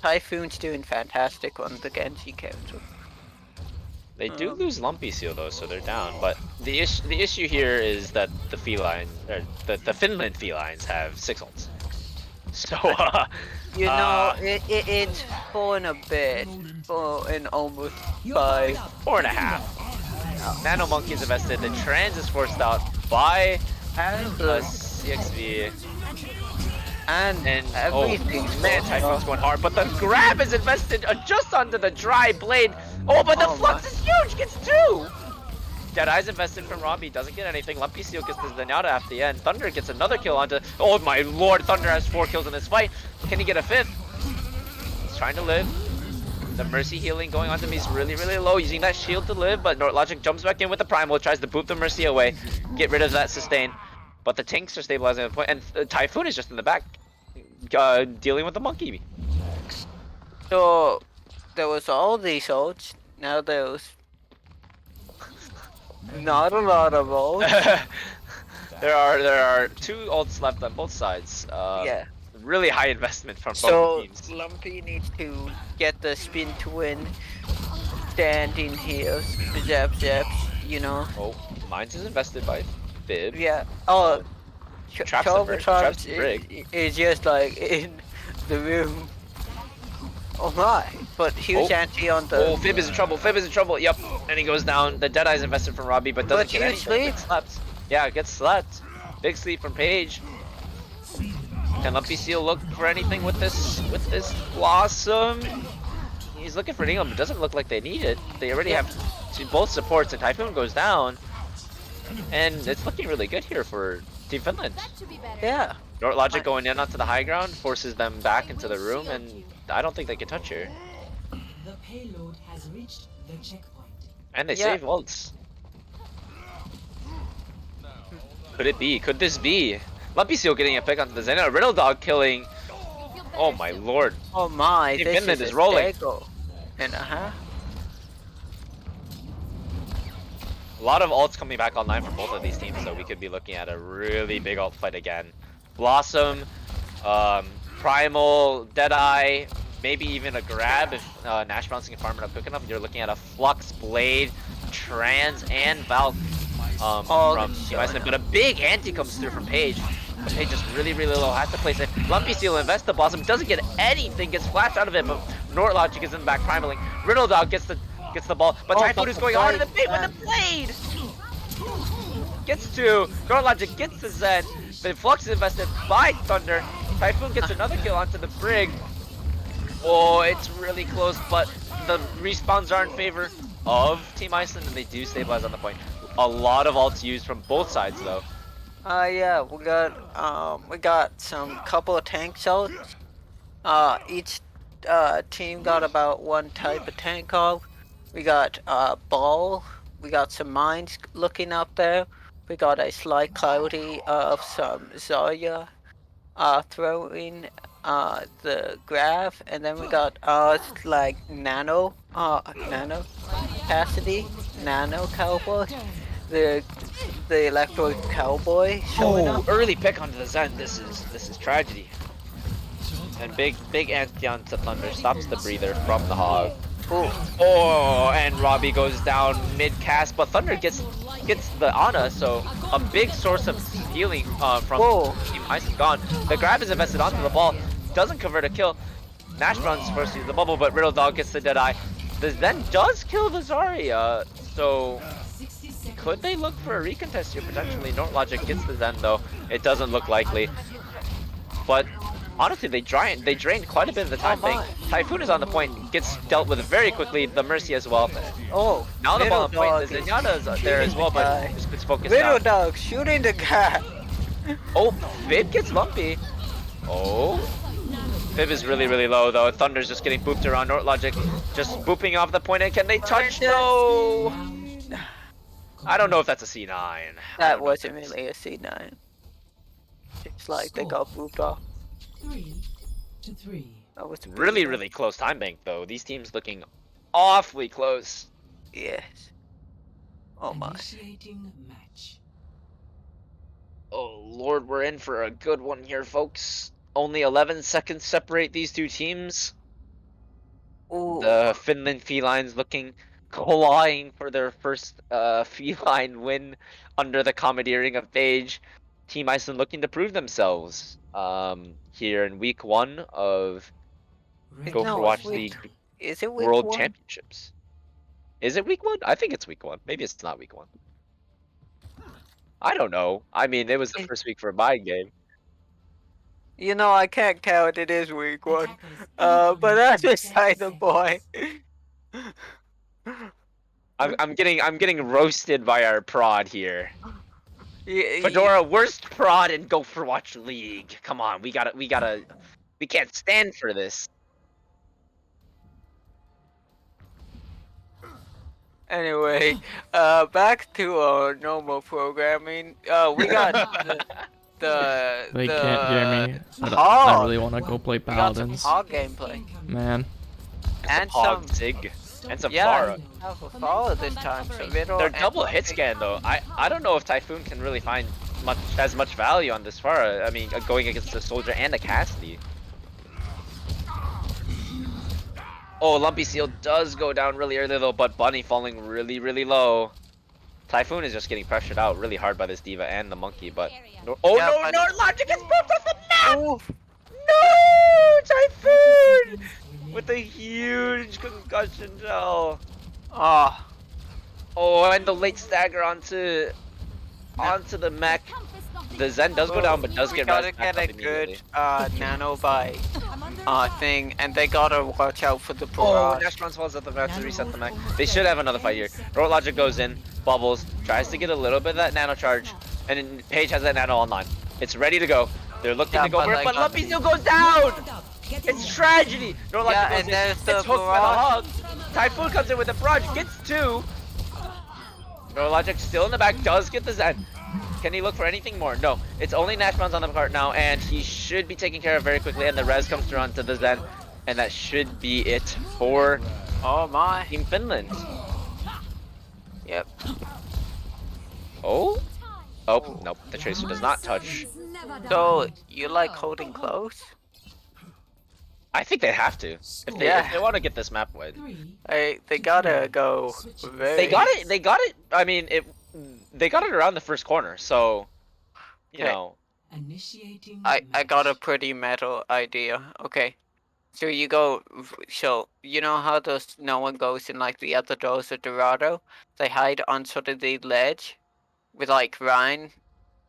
Speaker 2: Typhoon's doing fantastic on the Genji counter.
Speaker 1: They do lose Lumpy Seal though, so they're down. But the issue here is that the feline, or the Finland felines have 6 ults. So
Speaker 2: You know, it's 4 and a bit, 4 and almost 5.
Speaker 1: 4.5. Nano Monkey's invested. The trans is forced out by CXV.
Speaker 2: And everything's
Speaker 1: man, Typhoon's going hard, but the grab is invested just under the dry blade. Oh, but the flux is huge, gets 2! Deadeye's invested from Robbie, doesn't get anything. Lumpy Seal gets the Zenyatta after the end. Thunder gets another kill onto, oh my lord, Thunder has 4 kills in this fight. Can he get a 5th? He's trying to live. The Mercy healing going onto him, he's really, really low, using that shield to live, but Logic jumps back in with the Primal, tries to boot the Mercy away, get rid of that sustain. But the tanks are stabilizing at the point, and Typhoon is just in the back, dealing with the monkey.
Speaker 2: So, there was all these ults, now there's not a lot of ults.
Speaker 1: there are 2 ults left on both sides.
Speaker 2: Yeah.
Speaker 1: Really high investment from both
Speaker 2: So,
Speaker 1: teams.
Speaker 2: Lumpy needs to get the spin to win, standing here, zap zaps, you know.
Speaker 1: Oh, Mines is invested by Fib.
Speaker 2: Yeah. Oh,
Speaker 1: Traps the Brig. Traps the Brig.
Speaker 2: is just like in the room. Oh my! But huge anti on the.
Speaker 1: Oh, Fib is in trouble. Fib is in trouble. Yep. And he goes down. The Deadeye's invested from Robbie, but doesn't get anything. Gets slept. Yeah, gets slept. Big sleep from Paige. Can Lumpy Seal look for anything with this Blossom? He's looking for an England, but doesn't look like they need it. They already have both supports, and Typhoon goes down. And it's looking really good here for Team Finland.
Speaker 2: Yeah.
Speaker 1: Nort Logic going in onto the high ground forces them back into the room, and I don't think they can touch her.
Speaker 3: The payload has reached the checkpoint.
Speaker 1: And they save ults. Could it be? Could this be? Lumpy Seal getting a pick onto the Zenyatta. Riddle Dog killing. Oh my lord.
Speaker 2: Oh my,
Speaker 1: Team
Speaker 2: this
Speaker 1: Finland
Speaker 2: is
Speaker 1: is rolling.
Speaker 2: And
Speaker 1: A lot of ults coming back online for both of these teams, so we could be looking at a really big ult fight again. Blossom, Primal, Deadeye, maybe even a grab if Nash bouncing and farming up quick enough. You're looking at a Flux, Blade, Trans, and Valk from Team Iceland. But a big anti comes through from Paige. But Paige is really, really low, has to place it. Lumpy Seal invests the Blossom, doesn't get anything, gets flashed out of it, but Nort Logic is in the back primaling. Riddle Dog gets the ball, but Typhoon is going hard in the bait with the blade! Gets 2, Nort Logic gets the Zen, but Flux is invested by Thunder. Typhoon gets another kill onto the Brig. Oh, it's really close, but the respawns are in favor of Team Iceland, and they do stabilize on the point. A lot of ults used from both sides, though.
Speaker 2: Yeah, we got some couple of tanks out. Each team got about 1 type of tank out. We got Ball, we got some mines looking up there. We got a slight cloudy of some Zarya throwing the graph, and then we got like nano capacity, nano cowboy, the electro cowboy showing up.
Speaker 1: Early pick onto the Zen. This is tragedy. And big anti onto Thunder stops the breather from the hog.
Speaker 2: Ooh.
Speaker 1: Oh, and Robbie goes down mid cast, but Thunder gets the Ana, so a big source of healing from Team Iceland gone. The grab is invested onto the ball, doesn't convert a kill. Nash runs first to the bubble, but Riddle Dog gets the Deadeye. The Zen does kill the Zarya, so could they look for a recontest here potentially? Nort Logic gets the Zen though. It doesn't look likely. But honestly, they drained quite a bit of the time bank. Typhoon is on the point, gets dealt with very quickly. The Mercy as well.
Speaker 2: Oh,
Speaker 1: now the ball on point. The Zenyatta is there as well, but just gets focused
Speaker 2: Riddle
Speaker 1: down.
Speaker 2: Dog shooting the guy.
Speaker 1: Oh, Fib gets Lumpy. Oh. Fib is really, really low though. Thunder's just getting booped around. Nort Logic just booping off the point. And can they touch? No. I don't know if that's a C9.
Speaker 2: That wasn't really a C9. It's like they got booped off.
Speaker 3: 3-3.
Speaker 2: That was
Speaker 1: Really, really close time bank though. These teams looking awfully close.
Speaker 2: Yes. Oh my.
Speaker 3: Initiating match.
Speaker 1: Oh Lord, we're in for a good one here, folks. Only 11 seconds separate these two teams.
Speaker 2: Ooh.
Speaker 1: The Finland felines looking clawing for their first feline win under the commandeering of Phage. Team Iceland looking to prove themselves here in week 1 of
Speaker 2: No, it's
Speaker 1: Gopherwatch
Speaker 2: week.
Speaker 1: League
Speaker 2: Is it week
Speaker 1: World
Speaker 2: 1?
Speaker 1: Championships. Is it week 1? I think it's week 1. Maybe it's not week 1. I don't know. I mean, it was the first week for my game.
Speaker 2: You know, I can't count. It is week 1. But that's beside the point.
Speaker 1: I'm getting roasted by our prod here.
Speaker 2: Yeah,
Speaker 1: Fedora, worst prod in Gopherwatch League. Come on, we can't stand for this.
Speaker 2: Anyway, back to our normal programming. We got
Speaker 5: They can't hear me, but I
Speaker 2: hog.
Speaker 5: really want to go play
Speaker 2: We got some
Speaker 5: Paladins.
Speaker 2: hog gameplay.
Speaker 5: Man,
Speaker 2: And
Speaker 1: Hog
Speaker 2: some,
Speaker 1: Sig and some
Speaker 2: yeah,
Speaker 1: Pharah.
Speaker 2: have a follow this time. So Vidor
Speaker 1: They're
Speaker 2: and
Speaker 1: double hit
Speaker 2: Lumpy.
Speaker 1: scan though. I don't know if Typhoon can really find as much value on this Pharah. I mean, going against a soldier and a Cassidy. Oh, Lumpy Seal does go down really early though, but Bunny falling really low. Typhoon is just getting pressured out really hard by this Diva and the Monkey, but oh
Speaker 2: Yeah,
Speaker 1: no,
Speaker 2: but-
Speaker 1: no, Logic gets moved off the map!
Speaker 2: Ooh,
Speaker 1: No, Typhoon! With a huge concussion gel.
Speaker 2: ah,
Speaker 1: Oh, and the late stagger onto the mech. The Zen does go down, but does
Speaker 2: we
Speaker 1: get
Speaker 2: gotta
Speaker 1: res back
Speaker 2: get
Speaker 1: up
Speaker 2: a good
Speaker 1: immediately.
Speaker 2: nano bite thing, and they gotta watch out for the
Speaker 1: Oh,
Speaker 2: barrage.
Speaker 1: Nash Bronze falls at the map to reset the mech. They should have another fight here. Road Logic goes in, bubbles, tries to get a little bit of that nano charge, and then Paige has that nano online. It's ready to go. They're looking
Speaker 2: Yeah,
Speaker 1: to go
Speaker 2: but
Speaker 1: for it,
Speaker 2: like-
Speaker 1: but Lumpy still goes down! It's tragedy! Road Logic
Speaker 2: Yeah,
Speaker 1: goes
Speaker 2: and
Speaker 1: in,
Speaker 2: there's
Speaker 1: it's
Speaker 2: the
Speaker 1: hooked by the
Speaker 2: barrage.
Speaker 1: hog. Typhoon comes in with a barrage, gets 2. Road Logic still in the back, does get the Zen. Can he look for anything more? No. It's only Nash Bronze on the cart now, and he should be taken care of very quickly, and the res comes through onto the Zen. And that should be it for
Speaker 2: Oh my.
Speaker 1: Team Finland.
Speaker 2: Yep.
Speaker 1: Oh? Oh, nope. The Tracer does not touch.
Speaker 2: So you like holding close?
Speaker 1: I think they have to. If they want to get this map win.
Speaker 2: They gotta go very.
Speaker 1: They got it. I mean, they got it around the first corner, so you
Speaker 2: Okay.
Speaker 1: know.
Speaker 3: Initiating
Speaker 2: I got a pretty metal idea. Okay. So you go, so you know how no one goes in like the other doors of Dorado? They hide on sort of the ledge with like Rhine,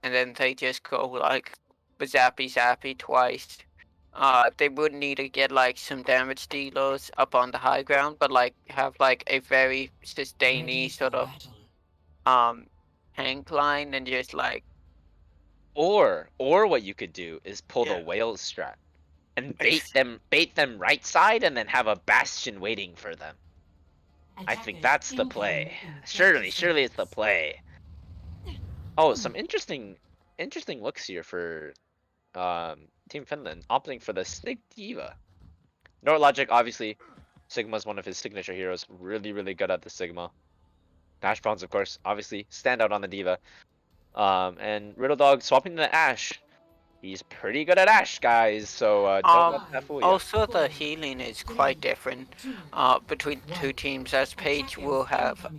Speaker 2: and then they just go like zappy twice. They would need to get like some damage dealers up on the high ground, but like have like a very sustainy sort of tank line and just like
Speaker 1: Or what you could do is pull
Speaker 2: Yeah.
Speaker 1: the whale strat and bait them right side, and then have a bastion waiting for them. I think that's the play. Surely it's the play. Oh, some interesting looks here for Team Finland, opting for the Sig Diva. Logic, obviously, Sigma's one of his signature heroes. Really good at the Sigma. Nash Bronze, of course, obviously stand out on the Diva. And Riddle Dog swapping to Ash. He's pretty good at Ash, guys. So don't let that fool you.
Speaker 2: also the healing is quite different between the two teams, as Paige will have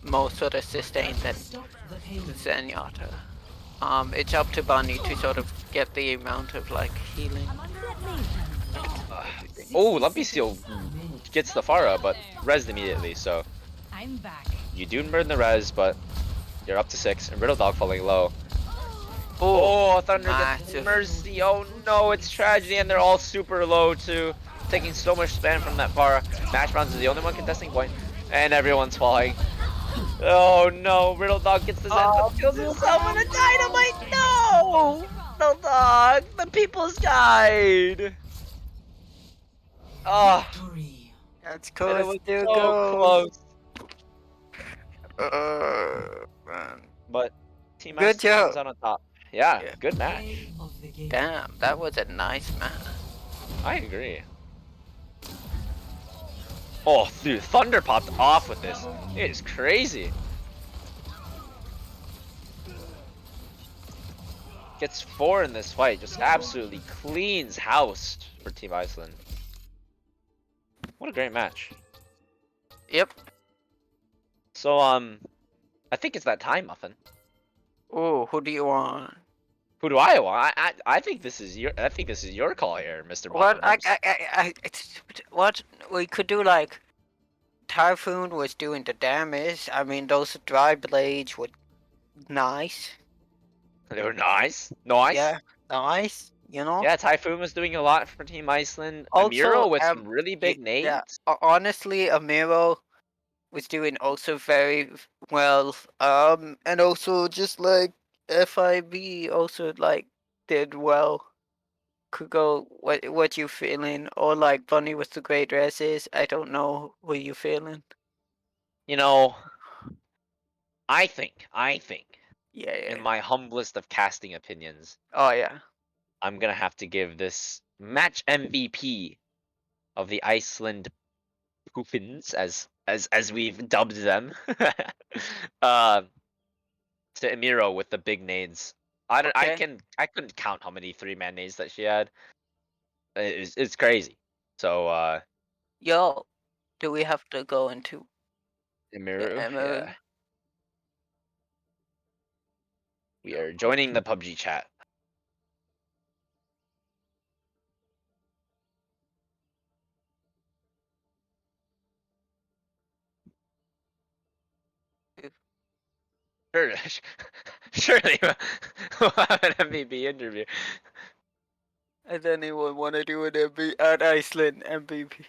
Speaker 2: more sort of sustain than Zenyatta. It's up to Bunny to sort of get the amount of like healing.
Speaker 1: Oh, Lumpy Seal gets the Pharah, but res immediately. So
Speaker 4: I'm back.
Speaker 1: you do burn the res, but you're up to 6, and Riddle Dog falling low. Oh, Thunder gets
Speaker 2: massive.
Speaker 1: mercy. Oh no, it's tragedy, and they're all super low too. Taking so much spam from that Pharah. Nash Bronze is the only one contesting point, and everyone's falling. Oh no, Riddle Dog gets the Zen, but kills himself with a dynamite. No! Riddle Dog, the People's Guide. Oh,
Speaker 3: victory.
Speaker 2: That's
Speaker 1: and
Speaker 2: cool.
Speaker 1: it was
Speaker 2: Still
Speaker 1: so
Speaker 2: go.
Speaker 1: close.
Speaker 2: Man.
Speaker 1: But Team
Speaker 2: Good
Speaker 1: Iceland
Speaker 2: job.
Speaker 1: comes out on top. Yeah,
Speaker 2: Yeah.
Speaker 1: good match.
Speaker 3: Play of the game.
Speaker 2: Damn, that was a nice match.
Speaker 1: I agree. Oh, dude, Thunder popped off with this. It is crazy. Gets 4 in this fight. Just absolutely cleans house for Team Iceland. What a great match.
Speaker 2: Yep.
Speaker 1: So I think it's that time, Muffin.
Speaker 2: Oh, who do you want?
Speaker 1: Who do I want? I think this is your call here, Mr.
Speaker 2: What?
Speaker 1: MuffinLumps.
Speaker 2: What? We could do like Typhoon was doing the damage. I mean, those dry blades were nice.
Speaker 1: They were nice. Nice.
Speaker 2: Yeah, nice. You know.
Speaker 1: Yeah, Typhoon was doing a lot for Team Iceland.
Speaker 2: Also,
Speaker 1: Amiro with some really big
Speaker 2: yeah.
Speaker 1: nades.
Speaker 2: Honestly, Amiro was doing also very well. And also just like FIB also like did well. Could go. What you feeling? Or like Bunny with the great dresses. I don't know what you feeling.
Speaker 1: You know, I think,
Speaker 2: Yeah,
Speaker 1: in
Speaker 2: yeah.
Speaker 1: my humblest of casting opinions,
Speaker 2: Oh yeah.
Speaker 1: I'm gonna have to give this match MVP of the Iceland Poofins, as we've dubbed them, uh, to Amiro with the big nades. I
Speaker 2: Okay.
Speaker 1: couldn't count how many 3-man nades that she had. It's crazy. So
Speaker 2: Yo, do we have to go into the
Speaker 1: Amiro,
Speaker 2: MO?
Speaker 1: yeah, we are joining the PUBG chat. Sure, surely we'll have an MVP interview.
Speaker 2: Does anyone want to do an at Iceland MVP?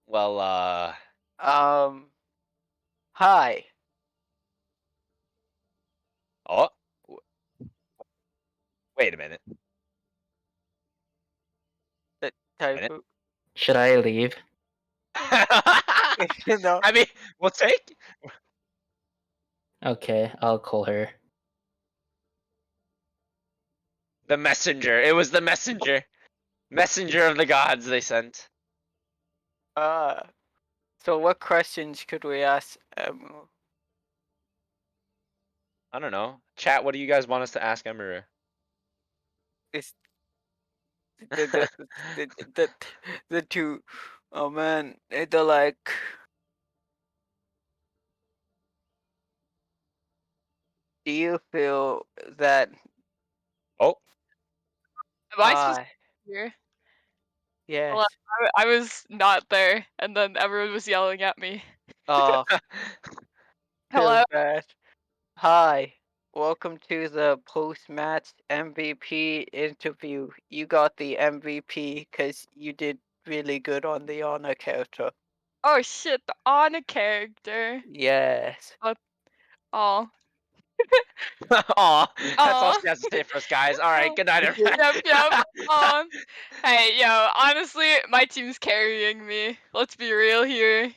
Speaker 1: Well,
Speaker 2: Hi.
Speaker 1: oh, wait a minute.
Speaker 2: That
Speaker 1: Minute.
Speaker 2: type
Speaker 6: Should I leave?
Speaker 2: you know.
Speaker 1: I mean, we'll take.
Speaker 6: Okay, I'll call her.
Speaker 1: The messenger. It was the messenger. Messenger of the gods they sent.
Speaker 2: So what questions could we ask?
Speaker 1: I don't know. Chat, what do you guys want us to ask Emperor?
Speaker 2: Is the the the two? Oh man, they're like. Do you feel that?
Speaker 1: Oh,
Speaker 7: Am I supposed to
Speaker 2: Hi.
Speaker 7: be here?
Speaker 2: Yes.
Speaker 7: Well, I was not there, and then everyone was yelling at me.
Speaker 2: Oh,
Speaker 7: Hello?
Speaker 2: feel bad. Hi. Welcome to the post-match MVP interview. You got the MVP because you did really good on the honor character.
Speaker 7: Oh shit, the Anna character.
Speaker 2: Yes.
Speaker 7: Oh.
Speaker 1: aw, that's all
Speaker 7: Aw.
Speaker 1: she has to say for us, guys. All right, good night, everybody.
Speaker 7: Yep. Hey, yo, honestly, my team's carrying me. Let's be real here.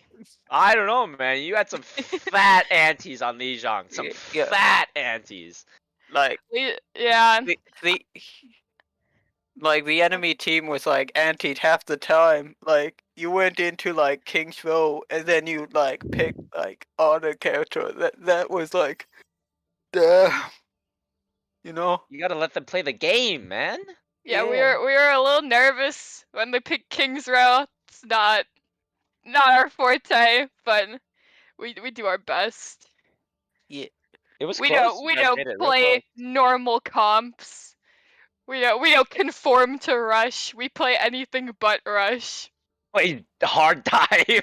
Speaker 1: I don't know, man. You had some fat antes on Li Zhang. Some
Speaker 2: Yeah.
Speaker 1: fat antes.
Speaker 2: Like
Speaker 7: Yeah.
Speaker 2: the like the enemy team was like antied half the time. Like you went into like King's Row and then you like picked like honor character. That was like, damn. You know.
Speaker 1: You gotta let them play the game, man.
Speaker 7: Yeah, we
Speaker 2: Yeah.
Speaker 7: were a little nervous when they picked King's Row. It's not our forte, but we do our best.
Speaker 2: Yeah.
Speaker 1: It was
Speaker 7: We
Speaker 1: close.
Speaker 7: don't
Speaker 1: You guys made it real
Speaker 7: play
Speaker 1: close.
Speaker 7: normal comps. We don't conform to Rush. We play anything but Rush.
Speaker 1: Wait, hard dive.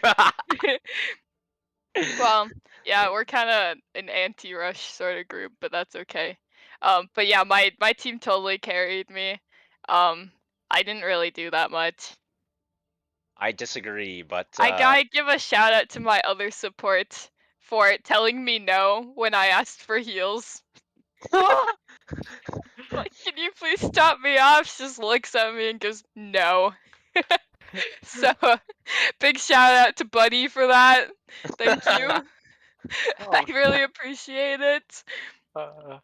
Speaker 7: Well, yeah, we're kind of an anti-Rush sort of group, but that's okay. But yeah, my team totally carried me. I didn't really do that much.
Speaker 1: I disagree, but
Speaker 7: I gotta give a shout out to my other support for telling me no when I asked for heals. Like, can you please stop me off? She just looks at me and goes, no. So, big shout out to Buddy for that. Thank you. I really appreciate it.
Speaker 2: Oh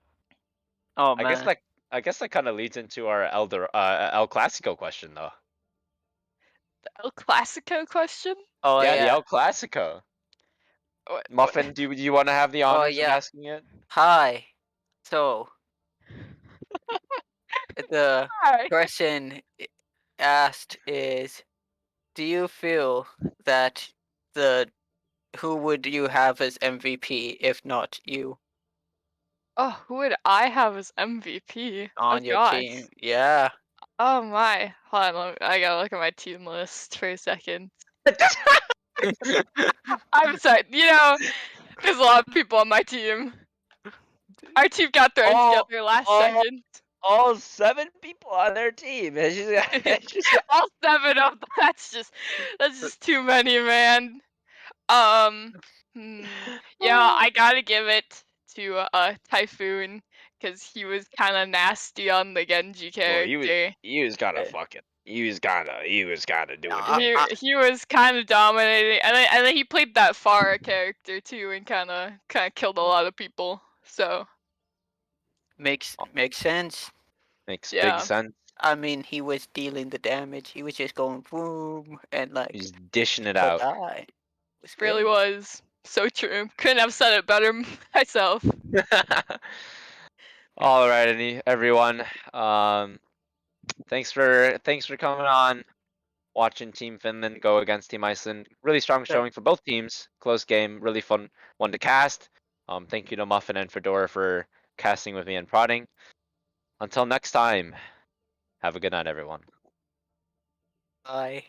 Speaker 1: I guess
Speaker 2: man.
Speaker 1: that kind of leads into our El Clasico question, though.
Speaker 7: El Clasico question?
Speaker 2: Oh
Speaker 1: Yeah, the
Speaker 2: yeah.
Speaker 1: El Clasico.
Speaker 7: What-
Speaker 1: Muffin, do you want to have the
Speaker 2: Oh
Speaker 1: honors of
Speaker 2: yeah.
Speaker 1: asking it?
Speaker 2: Hi. So the
Speaker 7: Alright.
Speaker 2: question asked is, do you feel that who would you have as MVP if not you
Speaker 7: Oh, who would I have as MVP? Oh
Speaker 2: on your
Speaker 7: gosh.
Speaker 2: team? Yeah.
Speaker 7: Oh my. Hold on, I gotta look at my team list for a second. I'm sorry. There's a lot of people on my team. Our team got thrown
Speaker 1: Oh,
Speaker 7: together last
Speaker 1: oh.
Speaker 7: second.
Speaker 1: All 7 people on their team. It's just
Speaker 7: All 7 of them. That's just too many, man. Yeah, I gotta give it to Typhoon because he was kind of nasty on the Genji
Speaker 1: well,
Speaker 7: character.
Speaker 1: he was kind of fucking. He was kind of doing his
Speaker 2: I-
Speaker 1: thing.
Speaker 7: He was kind of dominating, and then he played that Pharah character too, and kind of killed a lot of people. So
Speaker 2: makes sense.
Speaker 1: Makes big
Speaker 7: yeah,
Speaker 1: sense.
Speaker 2: I mean, he was dealing the damage. He was just going boom and like
Speaker 1: He's dishing it
Speaker 2: people
Speaker 1: out.
Speaker 2: die. It was
Speaker 7: really
Speaker 2: great.
Speaker 7: was so true. Couldn't have said it better myself.
Speaker 1: Alrighty, everyone. Thanks for coming on. Watching Team Finland go against Team Iceland. Really strong
Speaker 2: Sure.
Speaker 1: showing for both teams. Close game, really fun one to cast. Thank you to Muffin and Fedora for casting with me and prodding. Until next time, have a good night, everyone.
Speaker 2: Bye.